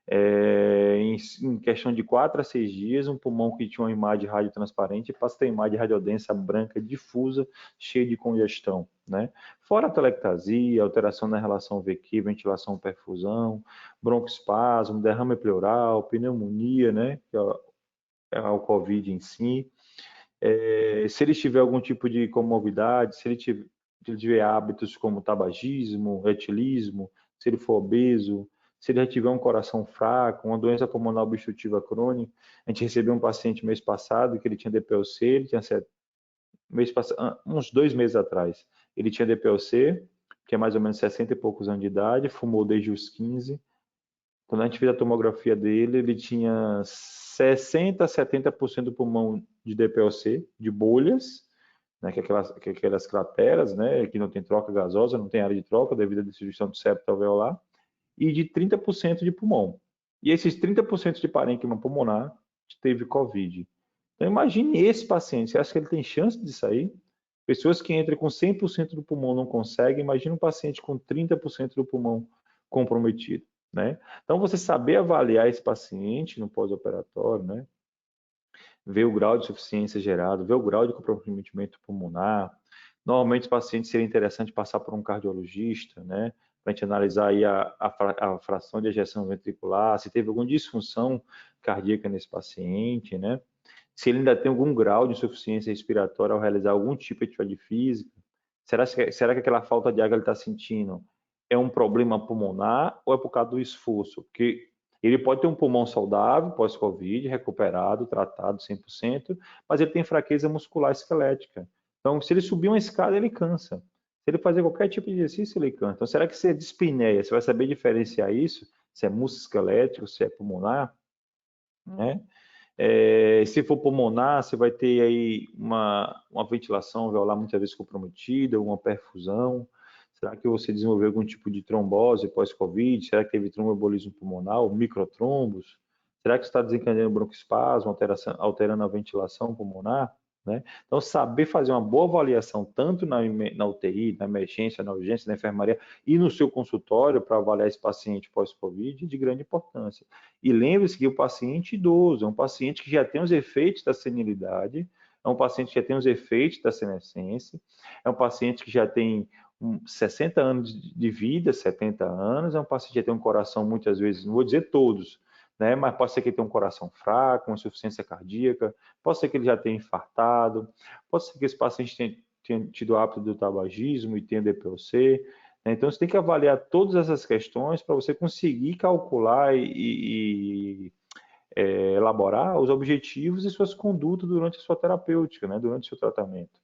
Em questão de 4 a 6 dias, um pulmão que tinha uma imagem radiotransparente passa a ter imagem radiodensa branca difusa, cheia de congestão, né? Fora a telectasia, alteração na relação VQ, ventilação, perfusão, broncoespasmo, derrame pleural, pneumonia, né? Que é o COVID em si. Se ele tiver algum tipo de comorbidade, se ele tiver hábitos como tabagismo, etilismo, se ele for obeso, se ele já tiver um coração fraco, uma doença pulmonar obstrutiva crônica. A gente recebeu um paciente mês passado que ele tinha DPLC, ele tinha uns 2 meses atrás, ele tinha DPLC, que é mais ou menos 60 e poucos anos de idade, fumou desde os 15. Quando a gente fez a tomografia dele, ele tinha 60 a 70% do pulmão de DPLC, de bolhas, né, que é aquelas crateras, né, que não tem troca gasosa, não tem área de troca devido à distribuição do septo alveolar, e de 30% de pulmão. E esses 30% de parênquima pulmonar teve COVID. Então imagine esse paciente, você acha que ele tem chance de sair? Pessoas que entram com 100% do pulmão não conseguem, imagina um paciente com 30% do pulmão comprometido, né? Então você saber avaliar esse paciente no pós-operatório, né? Ver o grau de insuficiência gerado, ver o grau de comprometimento pulmonar. Normalmente os pacientes seria interessante passar por um cardiologista, né? Para a gente analisar aí a fração de ejeção ventricular, se teve alguma disfunção cardíaca nesse paciente, né? Se ele ainda tem algum grau de insuficiência respiratória ao realizar algum tipo de atividade física. Será que aquela falta de água ele está sentindo é um problema pulmonar ou é por causa do esforço? Porque ele pode ter um pulmão saudável, pós-Covid, recuperado, tratado 100%, mas ele tem fraqueza muscular esquelética. Então, se ele subir uma escada, ele cansa. Se ele fazer qualquer tipo de exercício, ele canta. Então, será que se é dispneia, você vai saber diferenciar isso? Se é musculoesquelético, se é pulmonar, né? Se for pulmonar, você vai ter aí uma ventilação alveolar muitas vezes comprometida, uma perfusão. Será que você desenvolveu algum tipo de trombose pós-Covid? Será que teve tromboembolismo pulmonar, ou microtrombos? Será que está desencadeando broncoespasmo, alterando a ventilação pulmonar? Né? Então, saber fazer uma boa avaliação, tanto na UTI, na emergência, na urgência, na enfermaria e no seu consultório, para avaliar esse paciente pós-Covid, é de grande importância. E lembre-se que o paciente idoso é um paciente que já tem os efeitos da senilidade, é um paciente que já tem os efeitos da senescência, é um paciente que já tem 60 anos de vida, 70 anos, é um paciente que já tem um coração, muitas vezes, não vou dizer todos, né, mas pode ser que ele tenha um coração fraco, uma insuficiência cardíaca, pode ser que ele já tenha infartado, pode ser que esse paciente tenha tido hábito do tabagismo e tenha DPOC, né? Então, você tem que avaliar todas essas questões para você conseguir calcular e elaborar os objetivos e suas condutas durante a sua terapêutica, né, durante o seu tratamento.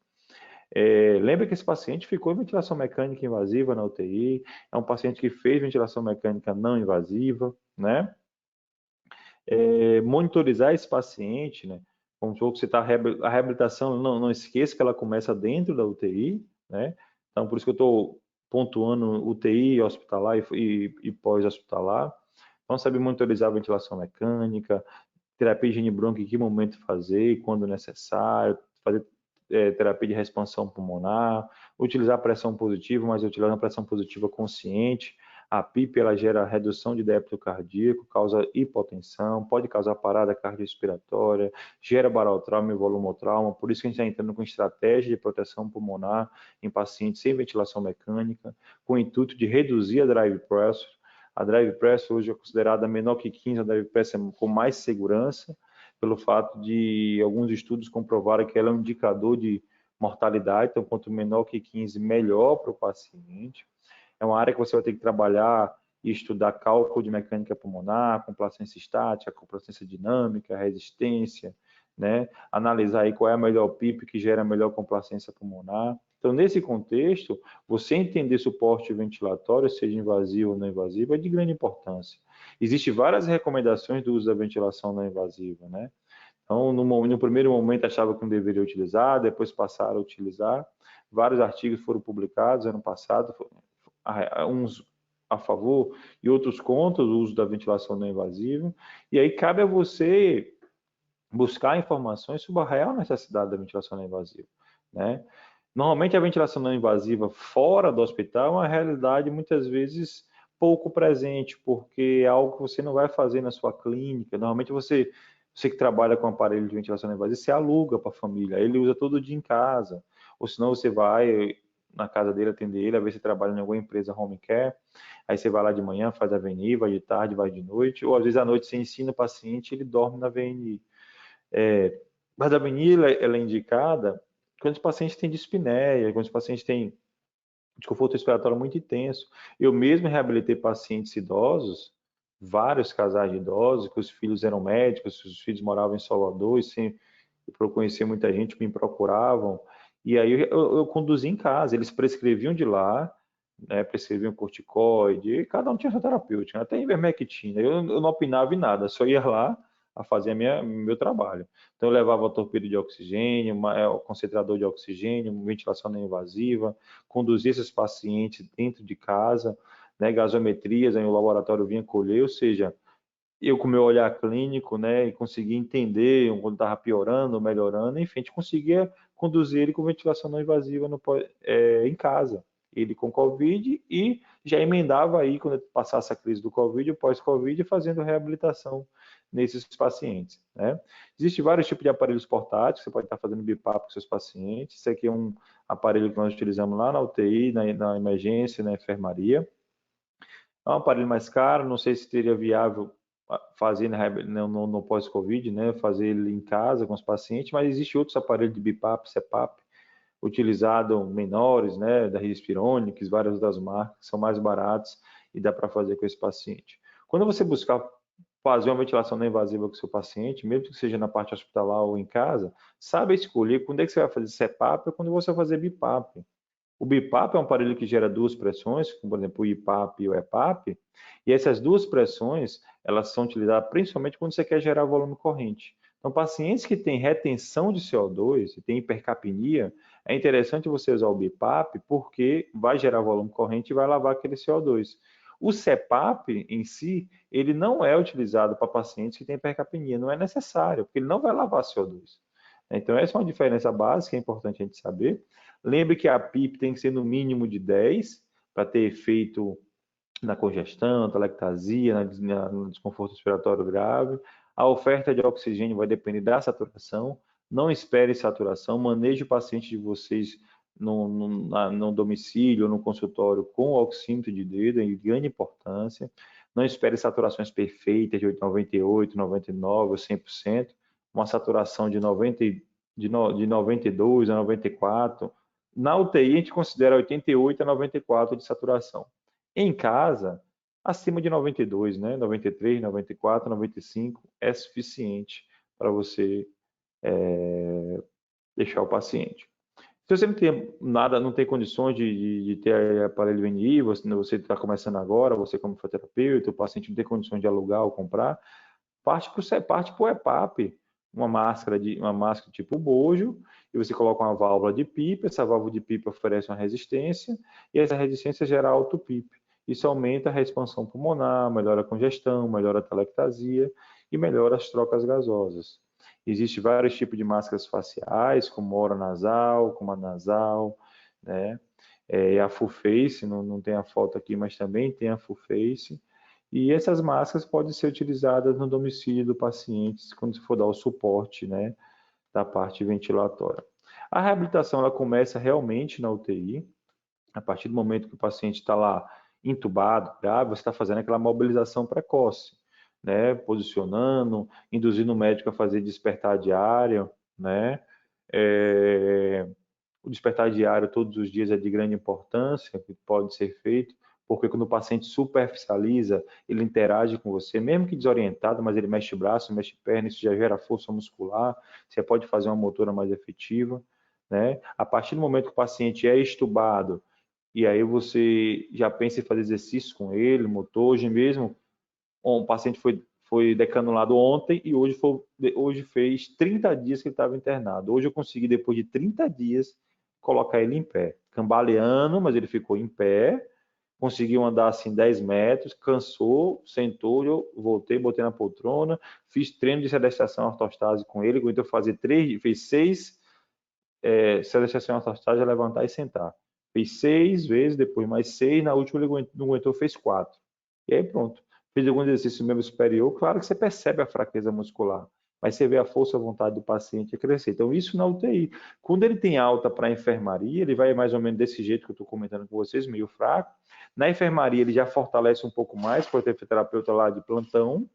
Lembra que esse paciente ficou em ventilação mecânica invasiva na UTI, é um paciente que fez ventilação mecânica não invasiva, né? Monitorizar esse paciente, né? Como você está a reabilitação, não esqueça que ela começa dentro da UTI, né? Então, por isso que eu estou pontuando UTI, hospitalar e pós-hospitalar. Então, saber monitorizar a ventilação mecânica, terapia de higiene bronca, em que momento fazer, quando necessário, fazer terapia de expansão pulmonar, utilizar pressão positiva, mas utilizar uma pressão positiva consciente. A PIP ela gera redução de débito cardíaco, causa hipotensão, pode causar parada cardiorrespiratória, gera barotrauma e volumotrauma, por isso que a gente está entrando com estratégia de proteção pulmonar em pacientes sem ventilação mecânica, com o intuito de reduzir a drive pressure. A drive pressure hoje é considerada menor que 15, a drive pressure com mais segurança, pelo fato de alguns estudos comprovarem que ela é um indicador de mortalidade, então quanto menor que 15, melhor para o paciente. É uma área que você vai ter que trabalhar e estudar cálculo de mecânica pulmonar, complacência estática, complacência dinâmica, resistência, né? Analisar aí qual é a melhor PIP que gera a melhor complacência pulmonar. Então, nesse contexto, você entender suporte ventilatório, seja invasivo ou não invasivo, é de grande importância. Existem várias recomendações do uso da ventilação não invasiva, né? Então, no primeiro momento achava que não deveria utilizar, depois passaram a utilizar. Vários artigos foram publicados ano passado, uns a favor e outros contra o uso da ventilação não invasiva. E aí cabe a você buscar informações sobre a real necessidade da ventilação não invasiva, né? Normalmente a ventilação não invasiva fora do hospital é uma realidade muitas vezes pouco presente, porque é algo que você não vai fazer na sua clínica. Normalmente você que trabalha com aparelho de ventilação não invasiva, você aluga para a família, ele usa todo dia em casa, ou senão você vai na casa dele atender ele, às vezes você trabalha em alguma empresa home care, aí você vai lá de manhã, faz a VNI, vai de tarde, vai de noite, ou às vezes à noite você ensina o paciente, ele dorme na VNI. Mas a VNI ela é indicada quando os pacientes têm dispneia, quando os pacientes têm desconforto respiratório muito intenso. Eu mesmo reabilitei pacientes idosos, vários casais de idosos, que os filhos eram médicos, os filhos moravam em Salvador, e eu conhecia muita gente, me procuravam, e aí eu conduzi em casa, eles prescreviam de lá, né, prescreviam corticoide, e cada um tinha sua terapêutica, até ivermectina, eu não opinava em nada, só ia lá a fazer meu trabalho. Então eu levava torpedo de oxigênio, concentrador de oxigênio, ventilação não invasiva, conduzia esses pacientes dentro de casa, né, gasometrias, aí o laboratório vinha colher, ou seja, eu com o meu olhar clínico, né, e conseguia entender quando estava piorando ou melhorando, enfim, a gente conseguia conduzir ele com ventilação não invasiva em casa. Ele com Covid e já emendava aí, quando passasse a crise do Covid, o pós-Covid, fazendo reabilitação nesses pacientes, né? Existem vários tipos de aparelhos portáteis, você pode estar fazendo BiPAP com seus pacientes. Esse aqui é um aparelho que nós utilizamos lá na UTI, na emergência, na enfermaria. É um aparelho mais caro, não sei se seria viável fazer no pós-Covid, né, fazer ele em casa com os pacientes, mas existe outros aparelhos de BiPAP, CPAP, utilizado menores, né, da Respironics, várias das marcas, que são mais baratos e dá para fazer com esse paciente. Quando você buscar fazer uma ventilação não invasiva com o seu paciente, mesmo que seja na parte hospitalar ou em casa, saiba escolher quando é que você vai fazer CPAP ou quando você vai fazer BiPAP. O BIPAP é um aparelho que gera duas pressões, como por exemplo o IPAP e o EPAP, e essas duas pressões, elas são utilizadas principalmente quando você quer gerar volume corrente. Então, pacientes que têm retenção de CO2 e têm hipercapnia, é interessante você usar o BIPAP porque vai gerar volume corrente e vai lavar aquele CO2. O CPAP em si, ele não é utilizado para pacientes que têm hipercapnia, não é necessário, porque ele não vai lavar CO2. Então, essa é uma diferença básica, é importante a gente saber. Lembre que a PIP tem que ser no mínimo de 10 para ter efeito na congestão, atelectasia, no desconforto respiratório grave. A oferta de oxigênio vai depender da saturação. Não espere saturação, maneje o paciente de vocês no domicílio ou no consultório com oxímetro de dedo, em grande importância. Não espere saturações perfeitas de 98, 99 ou 100%. Uma saturação de 92 a 94. Na UTI, a gente considera 88 a 94 de saturação. Em casa, acima de 92, né? 93, 94, 95 é suficiente para você deixar o paciente. Se você não tem nada, não tem condições de ter aparelho VNI, você está começando agora, você como fisioterapeuta, o paciente não tem condições de alugar ou comprar, parte para o EPAP, uma máscara tipo bojo, e você coloca uma válvula de pipa, essa válvula de pipa oferece uma resistência, e essa resistência gera auto-PIP. Isso aumenta a expansão pulmonar, melhora a congestão, melhora a atelectasia e melhora as trocas gasosas. Existem vários tipos de máscaras faciais, como oronasal, como a nasal, né? A full face, não tem a foto aqui, mas também tem a full face. E essas máscaras podem ser utilizadas no domicílio do paciente quando se for dar o suporte, né, da parte ventilatória. A reabilitação ela começa realmente na UTI, a partir do momento que o paciente está lá entubado, grave, você está fazendo aquela mobilização precoce, né, posicionando, induzindo o médico a fazer despertar diário, né, o despertar diário todos os dias é de grande importância, que pode ser feito, porque quando o paciente superficializa, ele interage com você, mesmo que desorientado, mas ele mexe braço, mexe perna, isso já gera força muscular, você pode fazer uma motora mais efetiva, né? A partir do momento que o paciente é estubado, e aí você já pensa em fazer exercício com ele, motor, hoje mesmo, um paciente foi decanulado ontem e hoje fez 30 dias que ele estava internado. Hoje eu consegui, depois de 30 dias, colocar ele em pé. Cambaleando, mas ele ficou em pé, conseguiu andar assim 10 metros, cansou, sentou, eu voltei, botei na poltrona, fiz treino de sedestração ortostase com ele, aguentou fazer 3, fez 6 sedestração ortostase, levantar e sentar. Fez 6 vezes, depois mais 6, na última ele não aguentou, fez 4. E aí pronto. Fez algum exercício membro superior, claro que você percebe a fraqueza muscular, mas você vê a força, a vontade do paciente a crescer. Então, isso na UTI. Quando ele tem alta para a enfermaria, ele vai mais ou menos desse jeito que eu estou comentando com vocês, meio fraco. Na enfermaria, ele já fortalece um pouco mais, por ter fisioterapeuta lá de plantão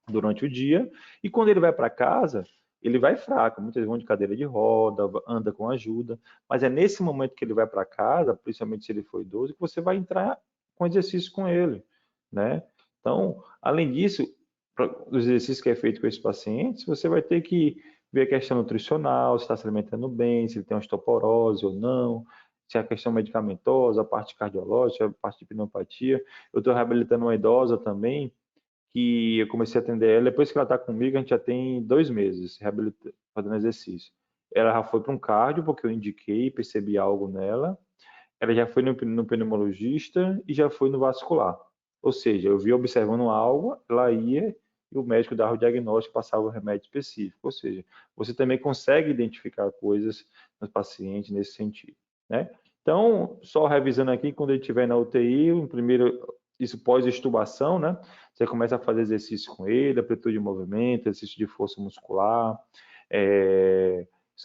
durante o dia. E quando ele vai para casa, ele vai fraco. Muitas vezes vão de cadeira de roda, anda com ajuda. Mas é nesse momento que ele vai para casa, principalmente se ele for idoso, que você vai entrar com exercício com ele, né? Então, além disso, os exercícios que é feito com esses pacientes, você vai ter que ver a questão nutricional, se está se alimentando bem, se ele tem osteoporose ou não, se é a questão medicamentosa, a parte cardiológica, a parte de pneumopatia. Eu estou reabilitando uma idosa também, que eu comecei a atender ela, depois que ela está comigo, a gente já tem 2 meses fazendo exercício. Ela já foi para um cardio, porque eu indiquei, percebi algo nela. Ela já foi no pneumologista e já foi no vascular. Ou seja, eu vi observando algo, ela ia e o médico dava o diagnóstico, passava o remédio específico. Ou seja, você também consegue identificar coisas nos pacientes nesse sentido, né? Então, só revisando aqui, quando ele estiver na UTI, primeiro, isso pós-extubação, né? Você começa a fazer exercício com ele, amplitude de movimento, exercício de força muscular.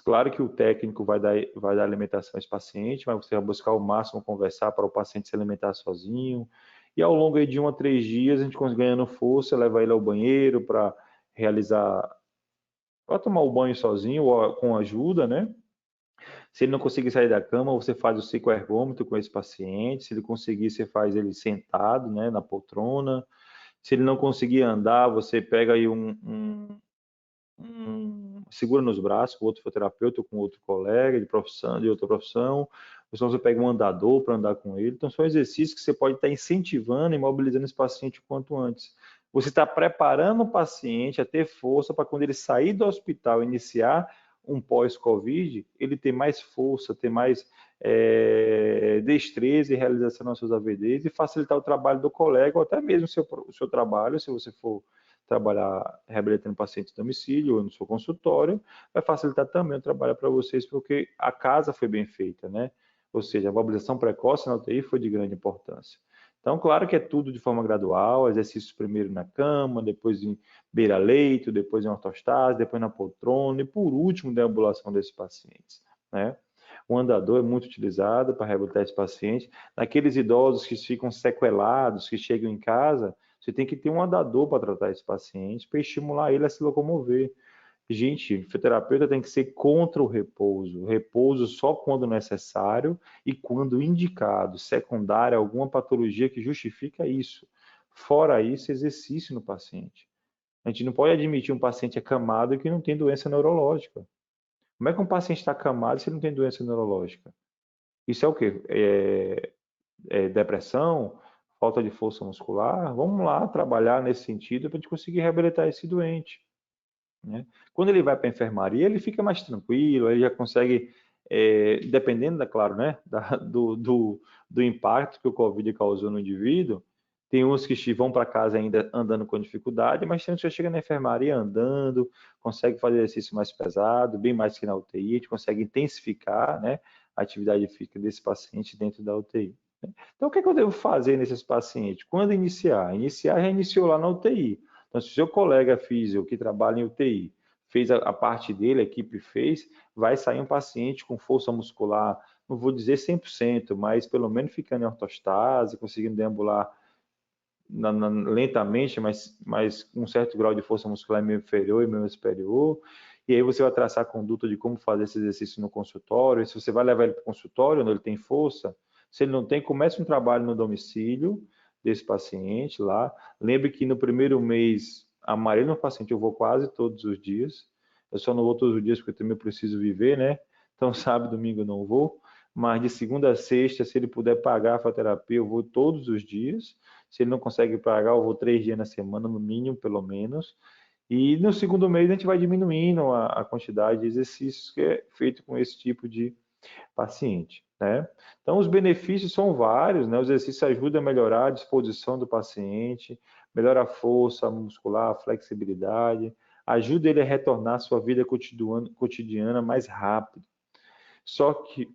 Claro que o técnico vai dar alimentação a esse paciente, mas você vai buscar ao máximo conversar para o paciente se alimentar sozinho. E ao longo de 1 a 3 dias, a gente consegue ganhando força, levar ele ao banheiro para tomar o banho sozinho ou com ajuda, né? Se ele não conseguir sair da cama, você faz o cicloergômetro com esse paciente. Se ele conseguir, você faz ele sentado, né, na poltrona. Se ele não conseguir andar, você pega aí segura nos braços com outro fisioterapeuta, com outro colega de profissão, de outra profissão, ou então você pega um andador para andar com ele. Então, são exercícios que você pode estar incentivando e mobilizando esse paciente o quanto antes. Você está preparando o paciente a ter força para quando ele sair do hospital e iniciar um pós-Covid, ele ter mais força, ter mais destreza e realização nas suas AVDs e facilitar o trabalho do colega ou até mesmo o seu trabalho, se você for trabalhar reabilitando pacientes no domicílio ou no seu consultório, vai facilitar também o trabalho para vocês, porque a casa foi bem feita, né? Ou seja, a mobilização precoce na UTI foi de grande importância. Então, claro que é tudo de forma gradual, exercícios primeiro na cama, depois em beira-leito, depois em ortostase, depois na poltrona e, por último, deambulação desses pacientes, né? O andador é muito utilizado para reabilitar esse paciente. Naqueles idosos que ficam sequelados, que chegam em casa, você tem que ter um andador para tratar esse paciente, para estimular ele a se locomover. Gente, fisioterapeuta tem que ser contra o repouso só quando necessário e quando indicado, secundária alguma patologia que justifica isso. Fora isso, exercício no paciente. A gente não pode admitir um paciente acamado que não tem doença neurológica. Como é que um paciente está acamado se ele não tem doença neurológica? Isso é o quê? Depressão? Falta de força muscular? Vamos lá trabalhar nesse sentido para a gente conseguir reabilitar esse doente, né? Quando ele vai para a enfermaria, ele fica mais tranquilo, ele já consegue, dependendo, claro, né, do impacto que o Covid causou no indivíduo, tem uns que vão para casa ainda andando com dificuldade, mas tem uns que já chega na enfermaria andando, consegue fazer exercício mais pesado, bem mais que na UTI, a gente consegue intensificar, né, a atividade física desse paciente dentro da UTI. Então, o que eu devo fazer nesses pacientes? Quando iniciar? Iniciar já iniciou lá na UTI. Então, se o seu colega físico que trabalha em UTI fez a parte dele, a equipe fez, vai sair um paciente com força muscular, não vou dizer 100%, mas pelo menos ficando em ortostase, conseguindo deambular lentamente, mas com um certo grau de força muscular meio inferior e meio superior. E aí você vai traçar a conduta de como fazer esse exercício no consultório. E se você vai levar ele para o consultório, onde ele tem força, se ele não tem, comece um trabalho no domicílio desse paciente lá. Lembre que no primeiro mês, a maioria do paciente eu vou quase todos os dias. Eu só não vou todos os dias porque eu também preciso viver, né? Então, sábado, domingo eu não vou. Mas de segunda a sexta, se ele puder pagar a fisioterapia, eu vou todos os dias. Se ele não consegue pagar, eu vou 3 dias na semana, no mínimo, pelo menos. E no segundo mês a gente vai diminuindo a quantidade de exercícios que é feito com esse tipo de paciente, né? Então, os benefícios são vários, né? Os exercícios ajudam a melhorar a disposição do paciente, melhora a força muscular, a flexibilidade, ajuda ele a retornar à sua vida cotidiana mais rápido. Só que,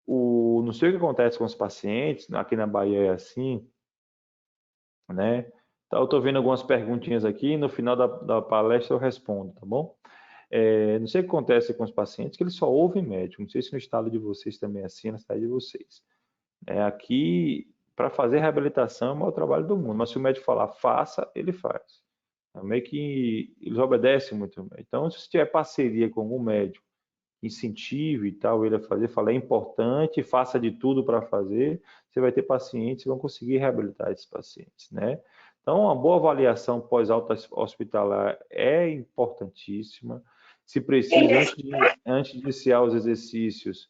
não sei o que acontece com os pacientes, aqui na Bahia é assim, né? Então, eu estou vendo algumas perguntinhas aqui, no final da palestra eu respondo, tá bom? Não sei o que acontece com os pacientes, que eles só ouvem médico. Não sei se no estado de vocês também é assim, na cidade de vocês. Aqui, para fazer reabilitação, é o maior trabalho do mundo. Mas se o médico falar faça, ele faz. É meio que eles obedecem muito. Então, se você tiver parceria com algum médico, incentive e tal, ele a fazer, fala, é importante, faça de tudo para fazer, você vai ter pacientes que vão conseguir reabilitar esses pacientes, né? Então, uma boa avaliação pós-alta hospitalar é importantíssima. Se precisa, antes de iniciar os exercícios,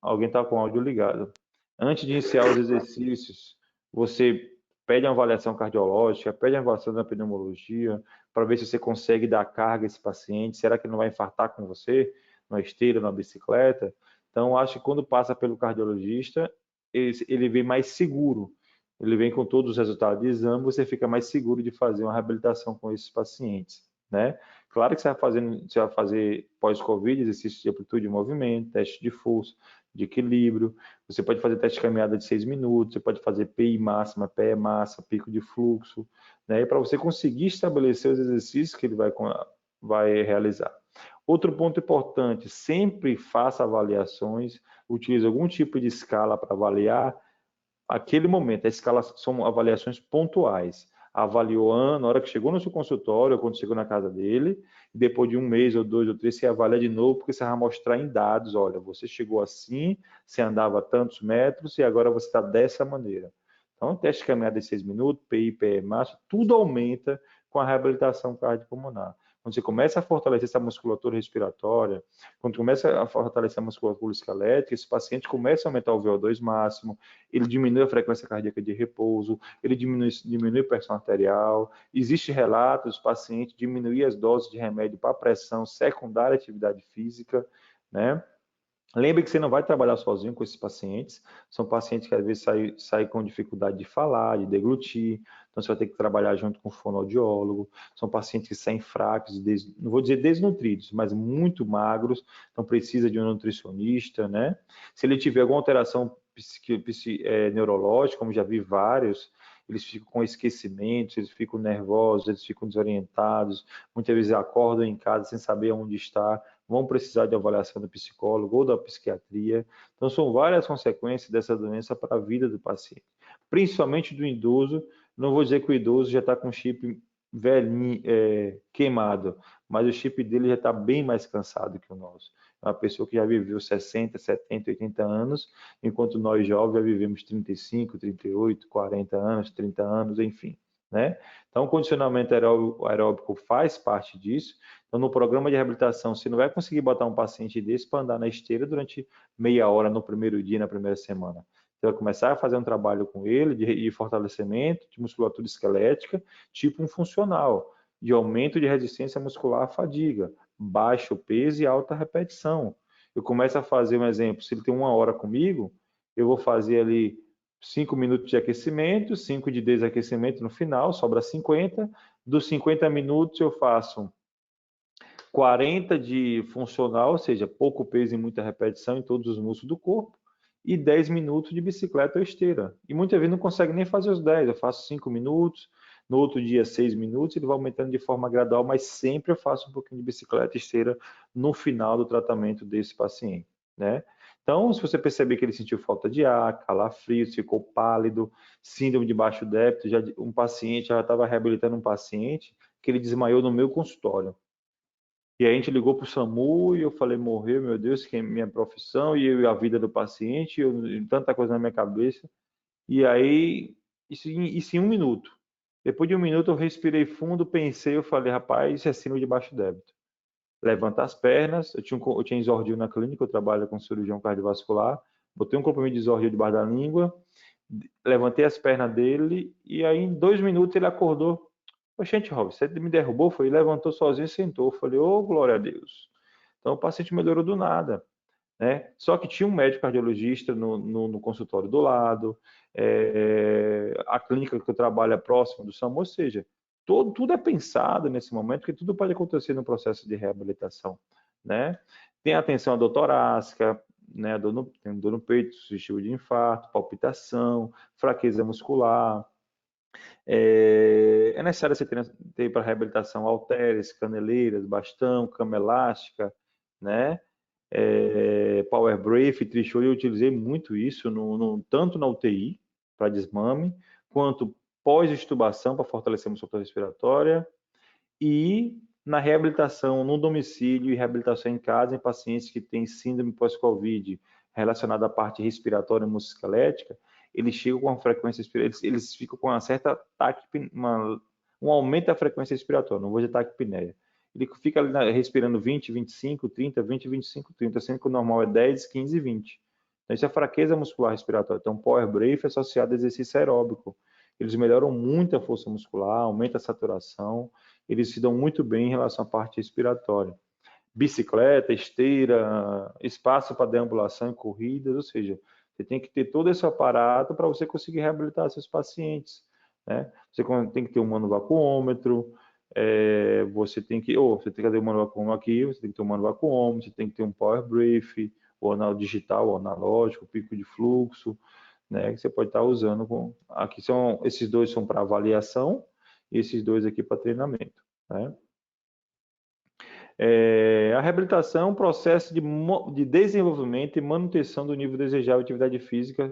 alguém está com o áudio ligado. Antes de iniciar os exercícios, você pede uma avaliação cardiológica, pede uma avaliação da pneumologia, para ver se você consegue dar carga a esse paciente. Será que ele não vai infartar com você, na esteira, na bicicleta? Então, acho que quando passa pelo cardiologista, ele vem mais seguro. Ele vem com todos os resultados de exame, você fica mais seguro de fazer uma reabilitação com esses pacientes, né? Claro que você vai fazer pós-Covid, exercício de amplitude de movimento, teste de força, de equilíbrio, você pode fazer teste de caminhada de 6 minutos, você pode fazer PI máxima, pé massa, pico de fluxo, né? Para você conseguir estabelecer os exercícios que ele vai realizar. Outro ponto importante, sempre faça avaliações, utilize algum tipo de escala para avaliar aquele momento. A escala são avaliações pontuais. Avaliou na hora que chegou no seu consultório, ou quando chegou na casa dele, e depois de 1 mês, ou 2, ou 3, você avalia de novo, porque você vai mostrar em dados, olha, você chegou assim, você andava tantos metros, e agora você está dessa maneira. Então, teste de caminhada de 6 minutos, PI, PE máximo, tudo aumenta com a reabilitação cardiopulmonar. Quando você começa a fortalecer essa musculatura respiratória, quando começa a fortalecer a musculatura esquelética, esse paciente começa a aumentar o VO2 máximo, ele diminui a frequência cardíaca de repouso, ele diminui a pressão arterial. Existem relatos dos pacientes diminuir as doses de remédio para pressão secundária à atividade física, né? Lembre que você não vai trabalhar sozinho com esses pacientes. São pacientes que às vezes saem com dificuldade de falar, de deglutir. Então você vai ter que trabalhar junto com o fonoaudiólogo. São pacientes que saem fracos, não vou dizer desnutridos, mas muito magros. Então precisa de um nutricionista, né? Se ele tiver alguma alteração neurológica, como já vi vários, eles ficam com esquecimento, eles ficam nervosos, eles ficam desorientados. Muitas vezes acordam em casa sem saber onde está, vão precisar de avaliação do psicólogo ou da psiquiatria. Então, são várias consequências dessa doença para a vida do paciente, principalmente do idoso. Não vou dizer que o idoso já está com o chip velhinho, queimado, mas o chip dele já está bem mais cansado que o nosso. É uma pessoa que já viveu 60, 70, 80 anos, enquanto nós jovens já vivemos 35, 38, 40 anos, 30 anos, enfim, né? Então, o condicionamento aeróbico faz parte disso. Então, no programa de reabilitação, você não vai conseguir botar um paciente desse para andar na esteira durante meia hora no primeiro dia, na primeira semana. Você vai começar a fazer um trabalho com ele de fortalecimento de musculatura esquelética, tipo um funcional, de aumento de resistência muscular à fadiga, baixo peso e alta repetição. Eu começo a fazer um exemplo, se ele tem 1 hora comigo, eu vou fazer ali 5 minutos de aquecimento, 5 de desaquecimento no final, sobra 50. Dos 50 minutos eu faço 40 de funcional, ou seja, pouco peso e muita repetição em todos os músculos do corpo, e 10 minutos de bicicleta ou esteira. E muitas vezes não consegue nem fazer os 10, eu faço 5 minutos, no outro dia 6 minutos, ele vai aumentando de forma gradual, mas sempre eu faço um pouquinho de bicicleta e esteira no final do tratamento desse paciente, né? Então, se você perceber que ele sentiu falta de ar, calafrio, ficou pálido, síndrome de baixo débito, um paciente, já estava reabilitando um paciente que ele desmaiou no meu consultório. E aí a gente ligou para o SAMU e eu falei, morreu, meu Deus, que é minha profissão e a vida do paciente, tanta coisa na minha cabeça. E aí, isso em 1 minuto. Depois de 1 minuto eu respirei fundo, pensei, eu falei, rapaz, isso é síndrome de baixo débito. Levanta as pernas, eu tinha exordio na clínica, eu trabalho com cirurgião cardiovascular, botei um comprimido de exordio debaixo da língua, levantei as pernas dele e aí em 2 minutos ele acordou. Gente, Rob, você me derrubou? Foi, levantou sozinho e sentou. Falei, ô, glória a Deus. Então o paciente melhorou do nada, né? Só que tinha um médico cardiologista no consultório do lado, a clínica que eu trabalho é próxima do SAMU, ou seja, tudo é pensado nesse momento, porque tudo pode acontecer no processo de reabilitação, né? Tem atenção à dor torácica, né? Tem dor no peito, suscetível de infarto, palpitação, fraqueza muscular. É necessário você ter para reabilitação halteres, caneleiras, bastão, cama elástica, né? Power Brief, Trichol, eu utilizei muito isso tanto na UTI para desmame, quanto pós-extubação para fortalecer a musculatura respiratória e na reabilitação no domicílio e reabilitação em casa em pacientes que têm síndrome pós-Covid relacionada à parte respiratória e musculoesquelética, eles chegam com uma frequência eles ficam com uma certa um aumento da frequência respiratória, não vou dizer taquipneia. Ele fica ali respirando 20, 25, 30, 20, 25, 30, sendo que o normal é 10, 15 e 20. Então, isso é fraqueza muscular respiratória. Então, Power Brief é associado a exercício aeróbico. Eles melhoram muito a força muscular, aumenta a saturação, eles se dão muito bem em relação à parte respiratória. Bicicleta, esteira, espaço para deambulação e corridas, ou seja, você tem que ter todo esse aparato para você conseguir reabilitar seus pacientes, né? Você tem que ter um manovacuômetro, você tem que ter um manovacuômetro aqui, você tem que ter um manovacuômetro, você tem que ter um Power Brief, ou digital, ou analógico, pico de fluxo, né? Que você pode estar usando. Aqui esses dois são para avaliação, e esses dois aqui para treinamento, né? A reabilitação é um processo de desenvolvimento e manutenção do nível desejável de atividade física,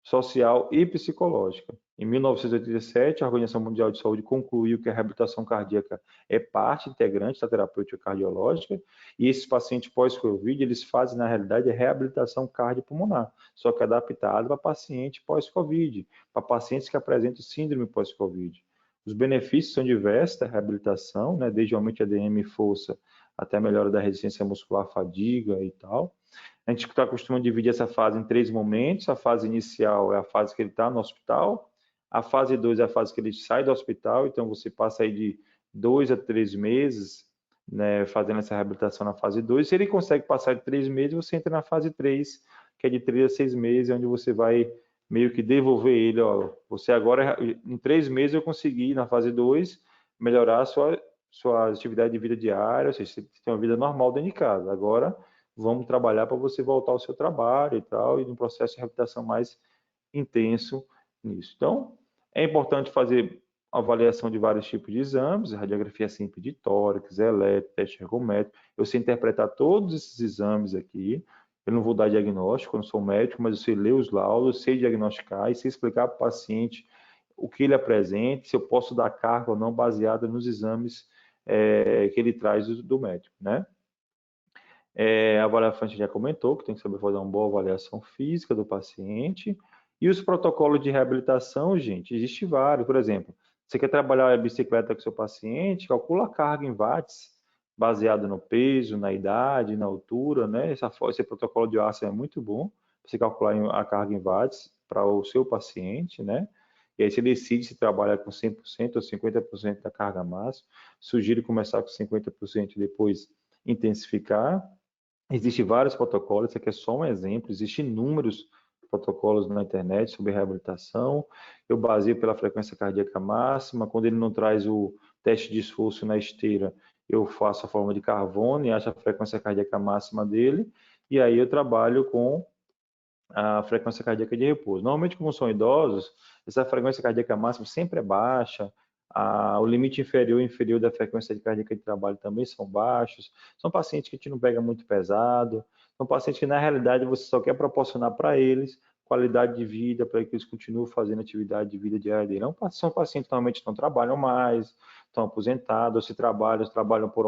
social e psicológica. Em 1987, a Organização Mundial de Saúde concluiu que a reabilitação cardíaca é parte integrante da terapêutica cardiológica e esses pacientes pós-Covid, eles fazem, na realidade, a reabilitação cardiopulmonar, só que adaptado para paciente pós-Covid, para pacientes que apresentam síndrome pós-Covid. Os benefícios são diversos da reabilitação, né? Desde aumento de ADM e força até a melhora da resistência muscular, fadiga e tal. A gente está acostumado a dividir essa fase em 3 momentos. A fase inicial é a fase que ele está no hospital. A fase 2 é a fase que ele sai do hospital. Então, você passa aí de 2 a 3 meses, né, fazendo essa reabilitação na fase 2. Se ele consegue passar de 3 meses, você entra na fase 3, que é de 3 a 6 meses, onde você vai meio que devolver ele. Ó, você agora, em 3 meses, eu consegui, na fase 2, melhorar a sua atividade de vida diária, ou seja, você tem uma vida normal dentro de casa. Agora, vamos trabalhar para você voltar ao seu trabalho e tal, e num processo de reabilitação mais intenso nisso. Então, é importante fazer avaliação de vários tipos de exames, radiografia simples de tórax, eletro, teste ergométrico. Eu sei interpretar todos esses exames aqui. Eu não vou dar diagnóstico, eu não sou médico, mas eu sei ler os laudos, sei diagnosticar e sei explicar para o paciente o que ele apresenta, se eu posso dar carga ou não, baseada nos exames que ele traz do médico, né? A avaliação a gente já comentou, que tem que saber fazer uma boa avaliação física do paciente. E os protocolos de reabilitação, gente, existe vários. Por exemplo, você quer trabalhar a bicicleta com seu paciente, calcula a carga em watts, baseado no peso, na idade, na altura, né? Esse protocolo de Arsen é muito bom, você calcular a carga em watts para o seu paciente, né? E aí você decide se trabalha com 100% ou 50% da carga máxima. Sugiro começar com 50% e depois intensificar. Existem vários protocolos, isso aqui é só um exemplo, existem inúmeros protocolos na internet sobre reabilitação. Eu baseio pela frequência cardíaca máxima. Quando ele não traz o teste de esforço na esteira, eu faço a forma de carbono e acho a frequência cardíaca máxima dele, e aí eu trabalho com a frequência cardíaca de repouso. Normalmente, como são idosos, essa frequência cardíaca máxima sempre é baixa, o limite inferior e inferior da frequência cardíaca de trabalho também são baixos. São pacientes que a gente não pega muito pesado, são pacientes que, na realidade, você só quer proporcionar para eles qualidade de vida, para que eles continuem fazendo atividade de vida diária dele. Não são pacientes que normalmente não trabalham mais, estão aposentados, ou se trabalham por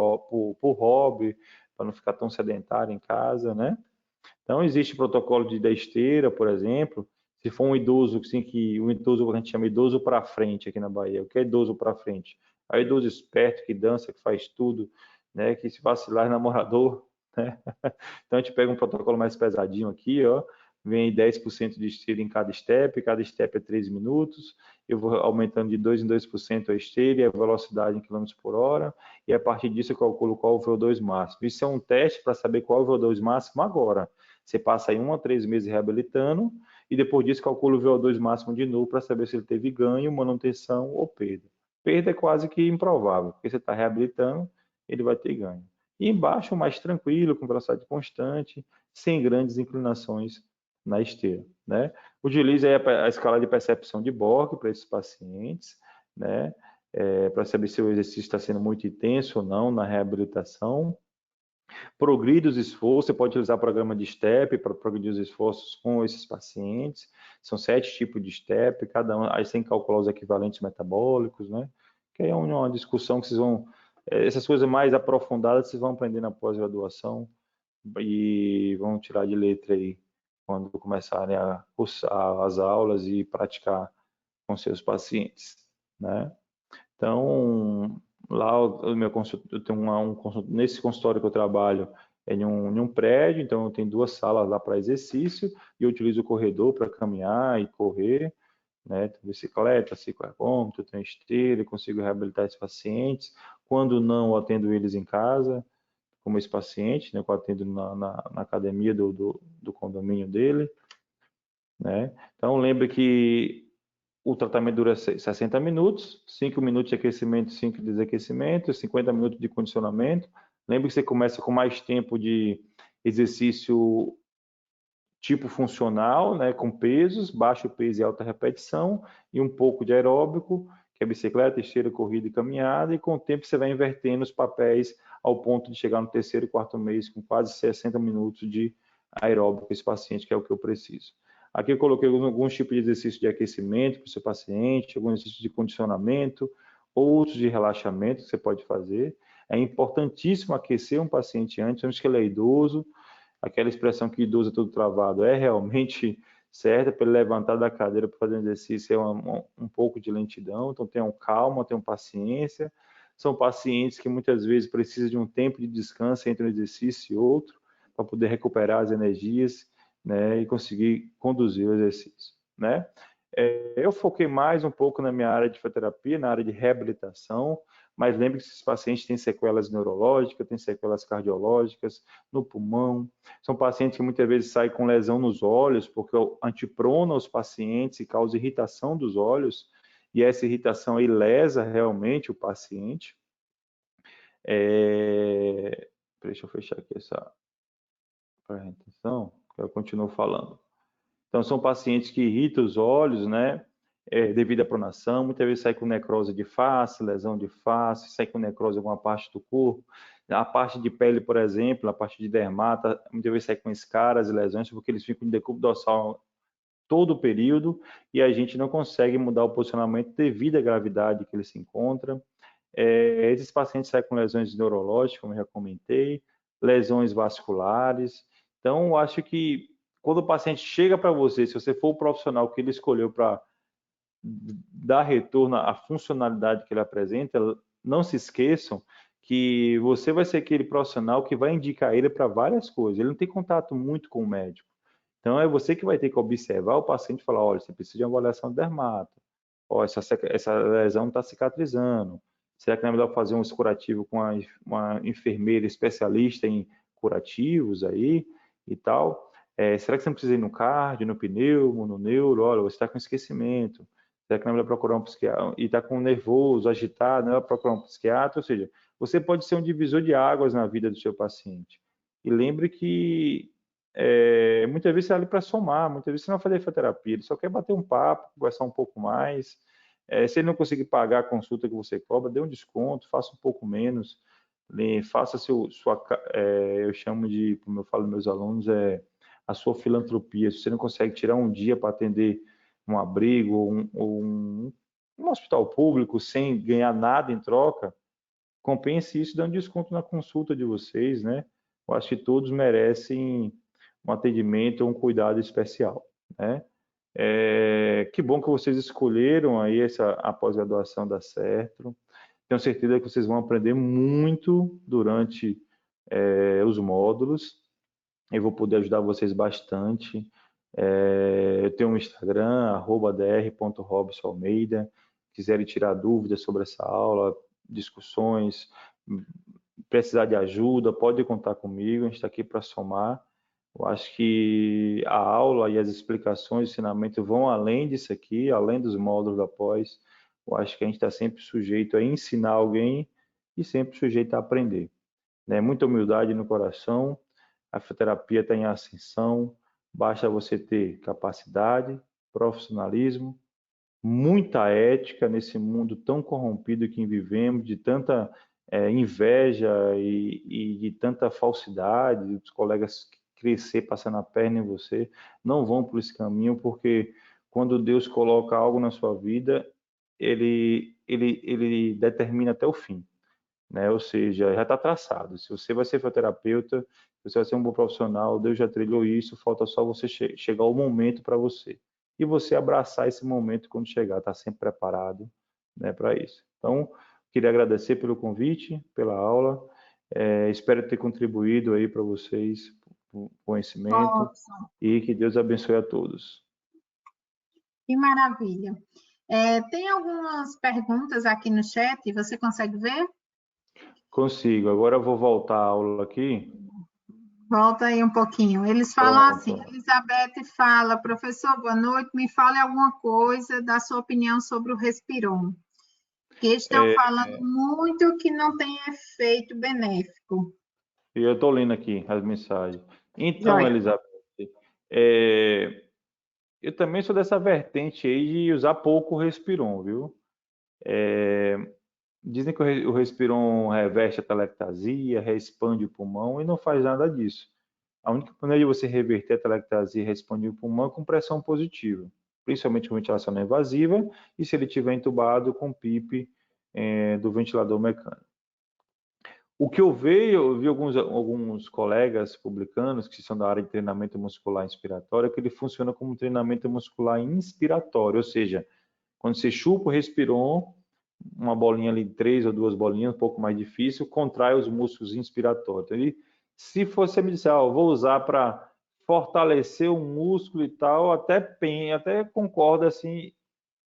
hobby, para não ficar tão sedentário em casa, né? Então, existe protocolo da esteira, por exemplo. Se for um idoso, assim, que o idoso a gente chama idoso para frente aqui na Bahia. O que é idoso para frente? É o idoso esperto, que dança, que faz tudo, né? Que se vacilar é namorador, né? Então, a gente pega um protocolo mais pesadinho aqui, ó. Vem 10% de esteira em cada step é 3 minutos. Eu vou aumentando de 2 em 2% a esteira e a velocidade em km por hora. E a partir disso eu calculo qual o VO2 máximo. Isso é um teste para saber qual é o VO2 máximo agora. Você passa aí 1 a 3 meses reabilitando e depois disso calcula o VO2 máximo de novo para saber se ele teve ganho, manutenção ou perda. Perda é quase que improvável, porque você está reabilitando, ele vai ter ganho. E embaixo, mais tranquilo, com velocidade constante, sem grandes inclinações na esteira, né? Utiliza aí a escala de percepção de Borg para esses pacientes, né? Para saber se o exercício está sendo muito intenso ou não na reabilitação. Progride os esforços, você pode utilizar programa de STEP para progredir os esforços com esses pacientes. São 7 tipos de STEP, cada um, aí você tem que calcular os equivalentes metabólicos, né? Que é uma discussão que vocês vão, essas coisas mais aprofundadas vocês vão aprender na pós-graduação e vão tirar de letra aí quando começarem a cursar as aulas e praticar com seus pacientes, né? Então, lá o meu consultório, eu tenho nesse consultório que eu trabalho é em um prédio, então eu tenho 2 salas lá para exercício e eu utilizo o corredor para caminhar e correr, né? Tenho bicicleta, ciclo-ergômetro, tenho esteira, consigo reabilitar esses pacientes. Quando não, eu atendo eles em casa, como esse paciente, né? Que eu atendo na academia do condomínio dele, né? Então, lembre que o tratamento dura 60 minutos, 5 minutos de aquecimento, 5 de desaquecimento, 50 minutos de condicionamento. Lembre que você começa com mais tempo de exercício tipo funcional, né, com pesos, baixo peso e alta repetição, e um pouco de aeróbico, que é bicicleta, esteira, corrida e caminhada, e com o tempo você vai invertendo os papéis ao ponto de chegar no 3º e 4º mês com quase 60 minutos de aeróbico esse paciente, que é o que eu preciso. Aqui eu coloquei alguns tipos de exercício de aquecimento para o seu paciente, alguns exercícios de condicionamento, outros de relaxamento que você pode fazer. É importantíssimo aquecer um paciente antes que ele é idoso. Aquela expressão que idoso é todo travado é realmente certa para ele levantar da cadeira para fazer um exercício é um pouco de lentidão, então tenham calma, tenham paciência. São pacientes que muitas vezes precisam de um tempo de descanso entre um exercício e outro para poder recuperar as energias, né, e conseguir conduzir o exercício, né? Eu foquei mais um pouco na minha área de fisioterapia, na área de reabilitação, mas lembre que esses pacientes têm sequelas neurológicas, têm sequelas cardiológicas, no pulmão. São pacientes que muitas vezes saem com lesão nos olhos, porque antiprona os pacientes e causa irritação dos olhos, e essa irritação aí lesa realmente o paciente. Deixa eu fechar aqui essa apresentação, que eu continuo falando. Então, são pacientes que irritam os olhos, né, devido à pronação, muitas vezes sai com necrose de face, lesão de face, sai com necrose em alguma parte do corpo. A parte de pele, por exemplo, a parte de dermata, muitas vezes sai com escaras e lesões, porque eles ficam em decúbito dorsal todo o período e a gente não consegue mudar o posicionamento devido à gravidade que ele se encontra. Esses pacientes saem com lesões neurológicas, como eu já comentei, lesões vasculares. Então, eu acho que quando o paciente chega para você, se você for o profissional que ele escolheu para dar retorno à funcionalidade que ele apresenta, não se esqueçam que você vai ser aquele profissional que vai indicar ele para várias coisas. Ele não tem contato muito com o médico. Então, é você que vai ter que observar o paciente e falar, olha, você precisa de uma avaliação de dermato. Olha, essa lesão está cicatrizando. Será que não é melhor fazer um curativo com uma enfermeira especialista em curativos aí e tal? Será que você não precisa ir no cardio, no pneumo, no neuro? Olha, você está com esquecimento. Será que não é melhor procurar um psiquiatra? E está com nervoso, agitado, não é melhor procurar um psiquiatra? Ou seja, você pode ser um divisor de águas na vida do seu paciente. E lembre que muitas vezes você está ali para somar, muitas vezes você não vai fazer fisioterapia, ele só quer bater um papo, conversar um pouco mais. Se ele não conseguir pagar a consulta que você cobra, dê um desconto, faça um pouco menos, faça eu chamo de, como eu falo aos meus alunos, a sua filantropia. Se você não consegue tirar um dia para atender um abrigo ou um hospital público sem ganhar nada em troca, compense isso dando desconto na consulta de vocês, né? Eu acho que todos merecem um atendimento, um cuidado especial, né? Que bom que vocês escolheram aí a pós-graduação da Sertro. Tenho certeza que vocês vão aprender muito durante os módulos. Eu vou poder ajudar vocês bastante. Eu tenho um Instagram, @dr.robson_almeida. Quiserem tirar dúvidas sobre essa aula, discussões, precisar de ajuda, pode contar comigo. A gente está aqui para somar. Eu acho que a aula e as explicações, o ensinamento vão além disso aqui, além dos módulos da pós. Eu acho que a gente está sempre sujeito a ensinar alguém e sempre sujeito a aprender. Né? Muita humildade no coração, a fisioterapia está em ascensão, basta você ter capacidade, profissionalismo, muita ética nesse mundo tão corrompido que vivemos, de tanta inveja e de tanta falsidade, dos colegas crescer passando a perna em você. Não vão por esse caminho, porque quando Deus coloca algo na sua vida, ele determina até o fim, né? Ou seja, já está traçado. Se você vai ser fisioterapeuta, você vai ser um bom profissional, Deus já trilhou isso, falta só você chegar o momento para você. E você abraçar esse momento quando chegar, estar sempre preparado, né, para isso. Então, queria agradecer pelo convite, pela aula. Espero ter contribuído aí para vocês com conhecimento e que Deus abençoe a todos. Que maravilha. Tem algumas perguntas aqui no chat, você consegue ver? Consigo. Agora eu vou voltar à aula aqui. Volta aí um pouquinho. Eles falam assim, Elizabeth fala, professor, boa noite, me fale alguma coisa da sua opinião sobre o Respiron, que estão falando muito que não tem efeito benéfico. E eu estou lendo aqui as mensagens. Então, Elizabeth, eu também sou dessa vertente aí de usar pouco o Respiron, viu? Dizem que o Respiron reverte a telectasia, reexpande o pulmão e não faz nada disso. A única maneira de você reverter a telectasia e reexpandir o pulmão é com pressão positiva, principalmente com ventilação não invasiva e se ele estiver entubado com PIP do ventilador mecânico. O que eu vi alguns colegas publicanos que são da área de treinamento muscular inspiratório, que ele funciona como treinamento muscular inspiratório, ou seja, quando você chupa o Respiron, uma bolinha ali, 3 ou 2 bolinhas, um pouco mais difícil, contrai os músculos inspiratórios. Então, se você me disser, vou usar para fortalecer o músculo e tal, até concordo assim,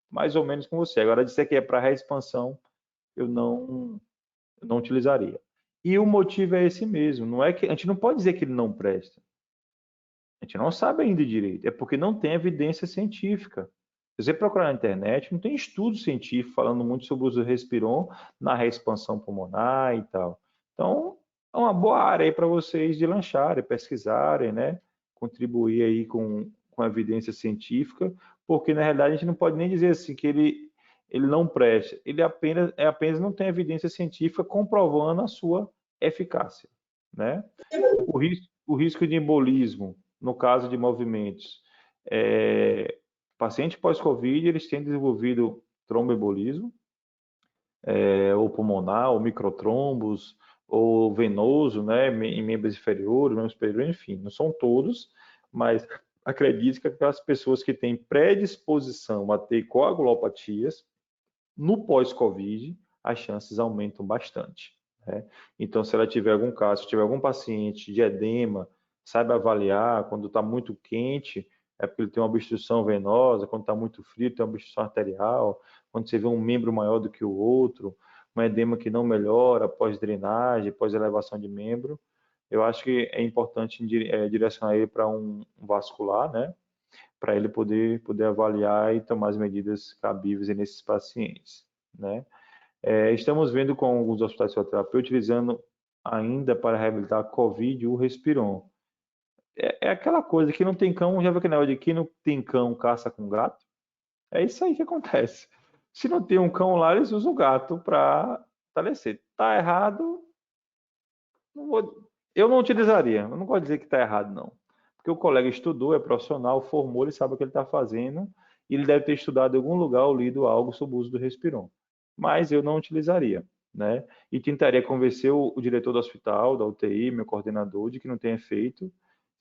mais ou menos com você. Agora, dizer que é para reexpansão, eu não utilizaria. E o motivo é esse mesmo. Não é que a gente não pode dizer que ele não presta. A gente não sabe ainda direito. É porque não tem evidência científica. Se você procurar na internet, não tem estudo científico falando muito sobre o uso do Respiron na reexpansão pulmonar e tal. Então, é uma boa área aí para vocês de lancharem, pesquisarem, né? Contribuir aí com a evidência científica, porque na realidade a gente não pode nem dizer assim que ele não presta. Ele apenas não tem evidência científica comprovando a sua eficácia, né? O risco de embolismo, no caso de movimentos, paciente pós-Covid, eles têm desenvolvido tromboembolismo, ou pulmonar, ou microtrombos, ou venoso, né, em membros inferiores, membros superiores, enfim, não são todos, mas acredito que aquelas pessoas que têm predisposição a ter coagulopatias, no pós-Covid, as chances aumentam bastante, né? Então, se ela tiver algum caso, se tiver algum paciente de edema, saiba avaliar, quando está muito quente, é porque ele tem uma obstrução venosa, quando está muito frio, tem uma obstrução arterial, quando você vê um membro maior do que o outro, um edema que não melhora após drenagem, após elevação de membro, eu acho que é importante direcionar ele para um vascular, né? Para ele poder avaliar e tomar as medidas cabíveis nesses pacientes, né? Estamos vendo com alguns hospitais de fisioterapia utilizando ainda para reabilitar a COVID o Respiron. É aquela coisa que não tem cão, já viu aquele negócio de que não tem cão, caça com gato? É isso aí que acontece. Se não tem um cão lá, eles usam o gato para fortalecer. Tá errado, eu não utilizaria. Eu não gosto de dizer que está errado, não. Porque o colega estudou, é profissional, formou, ele sabe o que ele está fazendo, e ele deve ter estudado em algum lugar ou lido algo sobre o uso do Respiron. Mas eu não utilizaria, né? E tentaria convencer o diretor do hospital, da UTI, meu coordenador, de que não tem efeito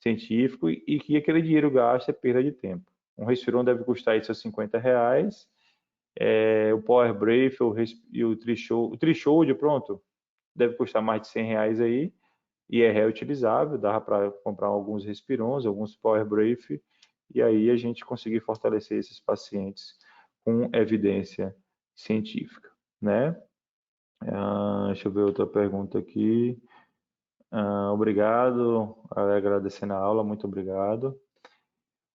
científico e que aquele dinheiro gasto é perda de tempo. Um Respiron deve custar aí seus R$ 50. O Power Brief e o Trichode, pronto, deve custar mais de R$ 100 aí, e é reutilizável, dava para comprar alguns Respirons, alguns Power Brief, e aí a gente conseguir fortalecer esses pacientes com evidência científica, né? Deixa eu ver outra pergunta aqui. Obrigado, agradecendo a aula, muito obrigado.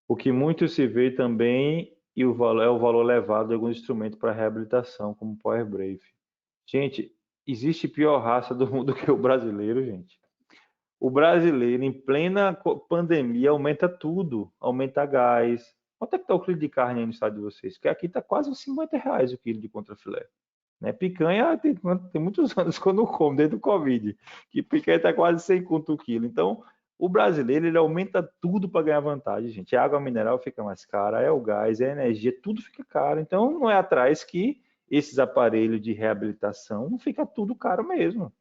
O que muito se vê também é o valor elevado de alguns instrumentos para reabilitação, como o Power Brief. Gente, existe pior raça do mundo que o brasileiro, gente. O brasileiro, em plena pandemia, aumenta tudo. Aumenta gás. Quanto é que está o quilo de carne aí no estado de vocês? Porque aqui está quase R$ 50 o quilo de contrafilé. Né? Picanha tem muitos anos que eu não como, desde o Covid. Que picanha está quase 100 conto o quilo. Então, o brasileiro, ele aumenta tudo para ganhar vantagem, gente. A água mineral fica mais cara, é o gás, é a energia, tudo fica caro. Então, não é atrás que esses aparelhos de reabilitação não fica tudo caro mesmo.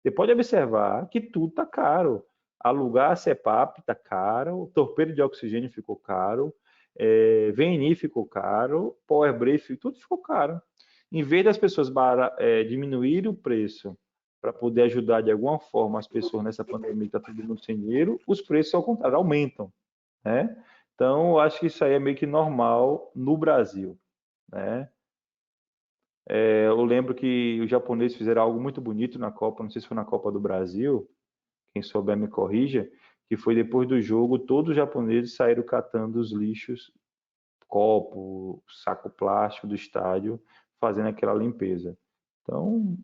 Você pode observar que tudo está caro. Alugar a CPAP está caro, o torpedo de oxigênio ficou caro, VNI ficou caro, Power Brief, tudo ficou caro. Em vez das pessoas diminuírem o preço para poder ajudar de alguma forma as pessoas nessa pandemia, está todo mundo sem dinheiro, os preços, ao contrário, aumentam, né? Então, eu acho que isso aí é meio que normal no Brasil, né? Eu lembro que os japoneses fizeram algo muito bonito na Copa, não sei se foi na Copa do Brasil, quem souber me corrija, que foi depois do jogo, todos os japoneses saíram catando os lixos, copo, saco plástico do estádio, fazendo aquela limpeza. Então,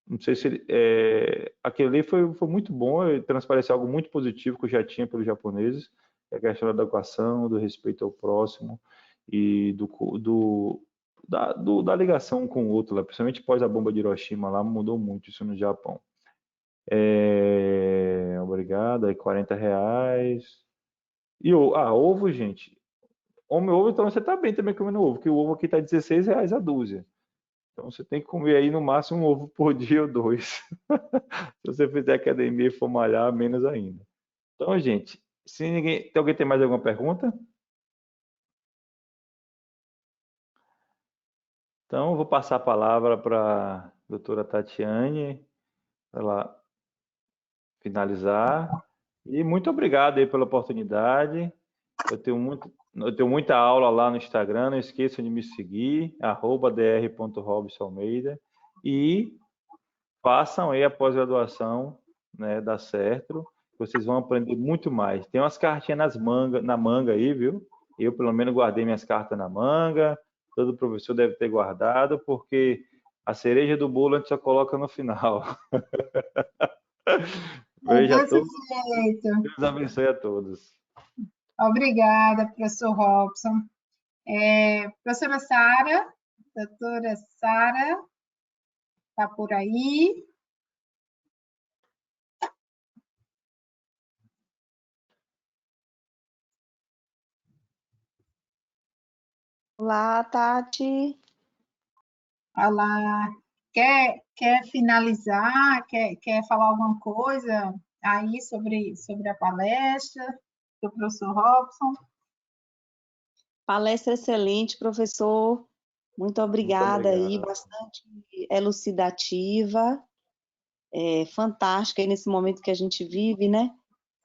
não sei se aquele ali foi muito bom, transpareceu algo muito positivo que eu já tinha pelos japoneses, a questão da educação, do respeito ao próximo e da ligação com o outro, lá, principalmente após a bomba de Hiroshima, lá mudou muito isso no Japão. Obrigado, aí R$ 40. E ovo, gente. Ovo, então você tá bem também comendo ovo, que o ovo aqui tá R$ 16 a dúzia. Então, você tem que comer aí no máximo um ovo por dia ou dois. Se você fizer academia e for malhar, menos ainda. Então, gente, se ninguém... Alguém tem mais alguma pergunta? Então, eu vou passar a palavra para a doutora Tatiane, para ela finalizar. E muito obrigado aí pela oportunidade. Eu tenho muita aula lá no Instagram, não esqueçam de me seguir, @dr.robson-almeida, e façam aí a pós-graduação, né, da Sertro, vocês vão aprender muito mais. Tem umas cartinhas na manga aí, viu? Eu, pelo menos, guardei minhas cartas na manga, todo professor deve ter guardado, porque a cereja do bolo a gente só coloca no final. É Veja desse todos, jeito. Deus abençoe a todos. Obrigada, professor Robson. Professora Sara, doutora Sara, está por aí? Olá, Tati. Olá. Quer finalizar? Quer falar alguma coisa aí sobre a palestra do professor Robson? Palestra excelente, professor. Muito obrigada aí, obrigado. bastante elucidativa, fantástica aí nesse momento que a gente vive, né?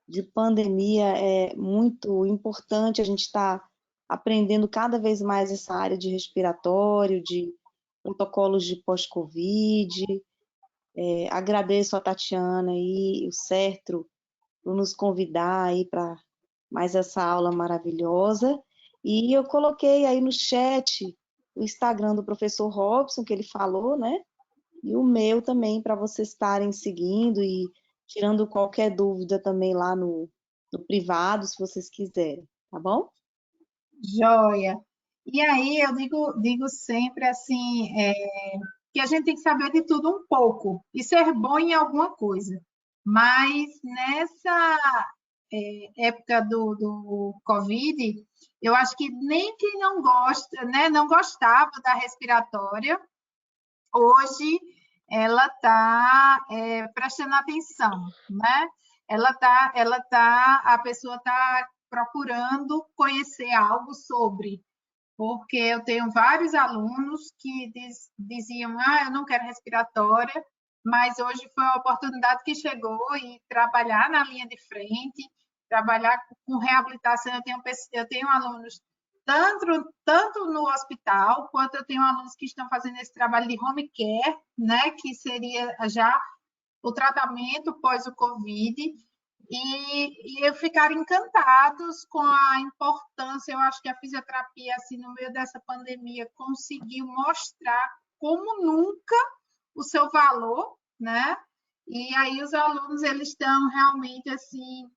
De pandemia, é muito importante a gente estar aprendendo cada vez mais essa área de respiratório, de protocolos de pós-Covid. Agradeço a Tatiana e o Sertro por nos convidar aí para mais essa aula maravilhosa. E eu coloquei aí no chat o Instagram do professor Robson, que ele falou, né? E o meu também, para vocês estarem seguindo e tirando qualquer dúvida também lá no privado, se vocês quiserem, tá bom? Joia. E aí eu digo sempre assim, que a gente tem que saber de tudo um pouco e ser bom em alguma coisa. Mas nessa época do Covid, eu acho que nem quem não gosta, né, não gostava da respiratória, hoje ela está prestando atenção, né? A pessoa está procurando conhecer algo sobre, porque eu tenho vários alunos que diziam, eu não quero respiratória, mas hoje foi a oportunidade que chegou e trabalhar na linha de frente, trabalhar com reabilitação. Eu tenho alunos tanto no hospital, quanto eu tenho alunos que estão fazendo esse trabalho de home care, né, que seria já o tratamento pós o Covid, e eu ficaram encantados com a importância. Eu acho que a fisioterapia, assim, no meio dessa pandemia, conseguiu mostrar como nunca o seu valor, né? E aí os alunos, eles estão realmente, assim,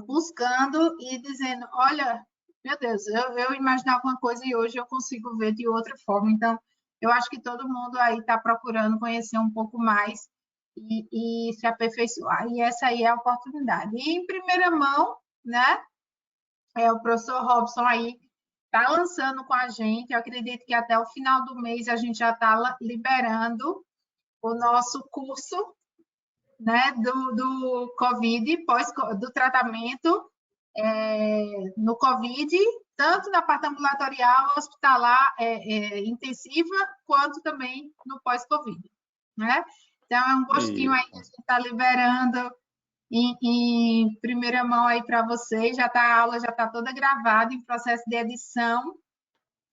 buscando e dizendo, olha, meu Deus, eu imaginava uma coisa e hoje eu consigo ver de outra forma. Então, eu acho que todo mundo aí está procurando conhecer um pouco mais e se aperfeiçoar. E essa aí é a oportunidade. E em primeira mão, né? O professor Robson aí está lançando com a gente. Eu acredito que até o final do mês a gente já está liberando o nosso curso, né, do Covid, do tratamento no Covid, tanto na parte ambulatorial, hospitalar, intensiva, quanto também no pós-Covid, né? Então, é um gostinho aí que a gente está liberando em primeira mão aí para vocês. A aula já está toda gravada em processo de edição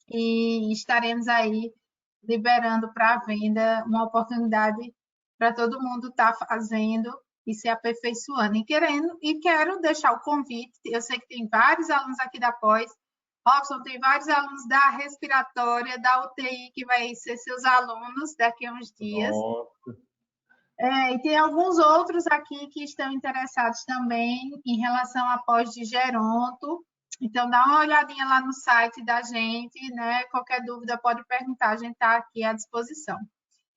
e estaremos aí liberando para venda uma oportunidade para todo mundo estar fazendo e se aperfeiçoando. Quero deixar o convite. Eu sei que tem vários alunos aqui da pós. Robson, tem vários alunos da respiratória, da UTI, que vai ser seus alunos daqui a uns dias. Nossa. E tem alguns outros aqui que estão interessados também em relação à pós de geronto. Então, dá uma olhadinha lá no site da gente, né? Qualquer dúvida pode perguntar, a gente está aqui à disposição.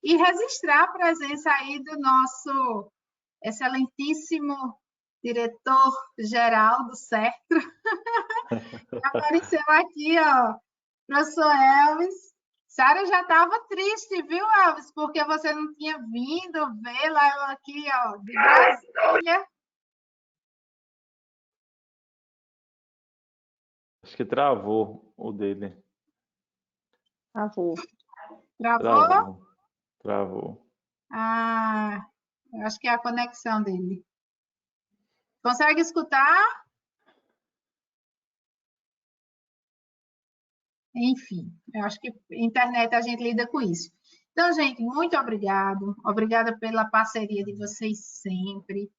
E registrar a presença aí do nosso excelentíssimo diretor-geral do Sertro. Apareceu aqui, ó, professor Elvis, Sara já estava triste, viu, Alves? Porque você não tinha vindo vê-la ela aqui, ó, de Brasília. Acho que travou o dele. Travou. Travou? Travou. Ah, eu acho que é a conexão dele. Consegue escutar? Enfim, eu acho que internet a gente lida com isso. Então, gente, muito obrigado. Obrigada pela parceria de vocês sempre,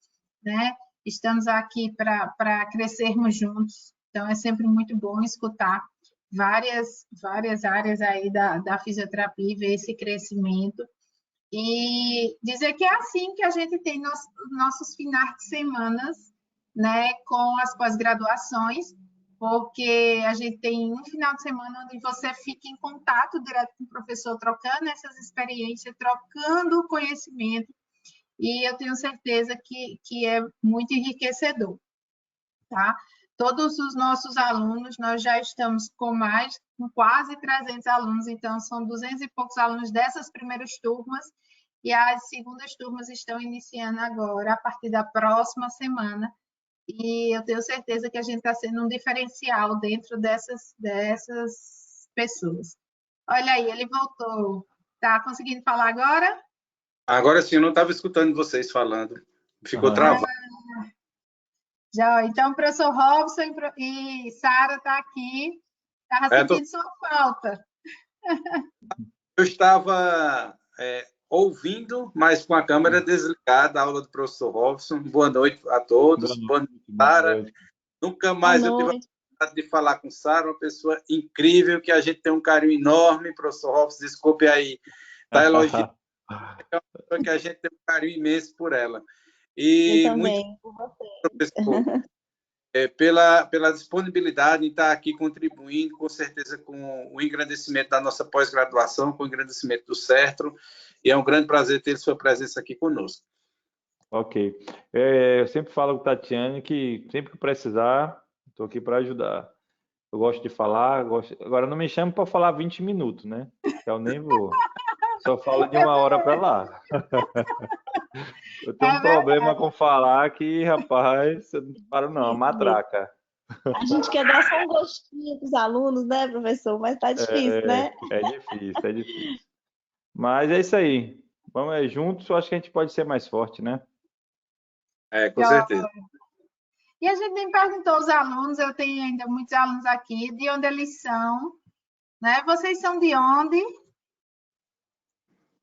né? Estamos aqui para crescermos juntos. Então, é sempre muito bom escutar várias áreas aí da fisioterapia e ver esse crescimento. E dizer que é assim que a gente tem nossos finais de semana, né, com as pós-graduações, porque a gente tem um final de semana onde você fica em contato direto com o professor, trocando essas experiências, trocando conhecimento, e eu tenho certeza que é muito enriquecedor, tá? Todos os nossos alunos, nós já estamos com quase 300 alunos, então são 200 e poucos alunos dessas primeiras turmas, e as segundas turmas estão iniciando agora, a partir da próxima semana, e eu tenho certeza que a gente está sendo um diferencial dentro dessas pessoas. Olha aí, ele voltou. Está conseguindo falar agora? Agora sim, eu não estava escutando vocês falando. Ficou travado. Já, então, o professor Robson e Sara está aqui. Estava sentindo sua falta. Eu estava ouvindo, mas com a câmera desligada, a aula do professor Robson. Boa noite a todos. Boa noite, Sara. Nunca mais eu tive a oportunidade de falar com Sara, uma pessoa incrível, que a gente tem um carinho enorme. Professor Robson, desculpe aí, está elogiando. É uma pessoa que a gente tem um carinho imenso por ela. E eu também, muito por você. Professor, pela disponibilidade em estar aqui contribuindo, com certeza, com o engrandecimento da nossa pós-graduação, com o engrandecimento do CERTRO, e é um grande prazer ter sua presença aqui conosco. Ok. Eu sempre falo com a Tatiane que sempre que precisar, estou aqui para ajudar. Eu gosto de falar, agora não me chame para falar 20 minutos, né? Eu nem vou. Só falo de 1 hora para lá. Eu tenho um problema com falar que, rapaz, eu não paro não, a matraca. A gente quer dar só um gostinho para os alunos, né, professor? Mas tá difícil, né? É difícil, é difícil. Mas é isso aí. Vamos juntos, eu acho que a gente pode ser mais forte, né? Com certeza. E a gente nem perguntou aos alunos, eu tenho ainda muitos alunos aqui, de onde eles são, né? Vocês são de onde?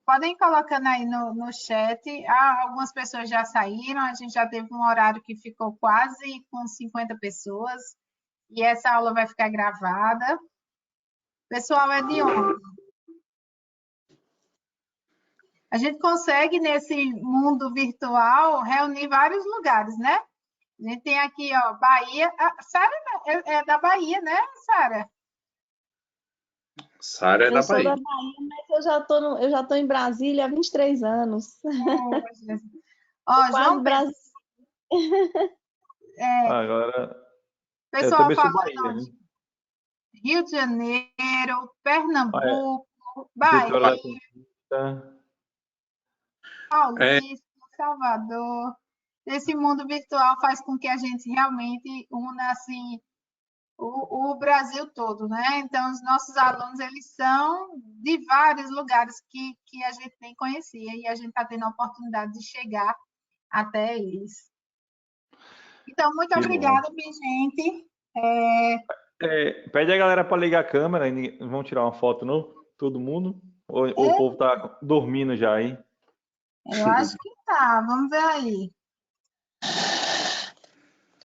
Podem ir colocando aí no chat. Algumas pessoas já saíram, a gente já teve um horário que ficou quase com 50 pessoas, e essa aula vai ficar gravada. Pessoal, é de onde? A gente consegue, nesse mundo virtual, reunir vários lugares, né? A gente tem aqui, ó, Bahia. Sara é da Bahia, né, Sara? Sara é da Eu sou da Bahia. Bahia, mas eu já tô em Brasília há 23 anos. Ó, Quase João Brasil. Agora, eu pessoal também sou falando Bahia, né? Rio de Janeiro, Pernambuco, Vitória da Bahia, Conquista. Paulista, Salvador. Esse mundo virtual faz com que a gente realmente una assim o Brasil todo, né? Então, os nossos alunos, eles são de vários lugares que a gente nem conhecia e a gente está tendo a oportunidade de chegar até eles. Então, muito obrigada, minha gente. Pede a galera para ligar a câmera, vão tirar uma foto, não? Todo mundo? Ou o povo tá dormindo já, hein? Eu acho que tá, vamos ver aí.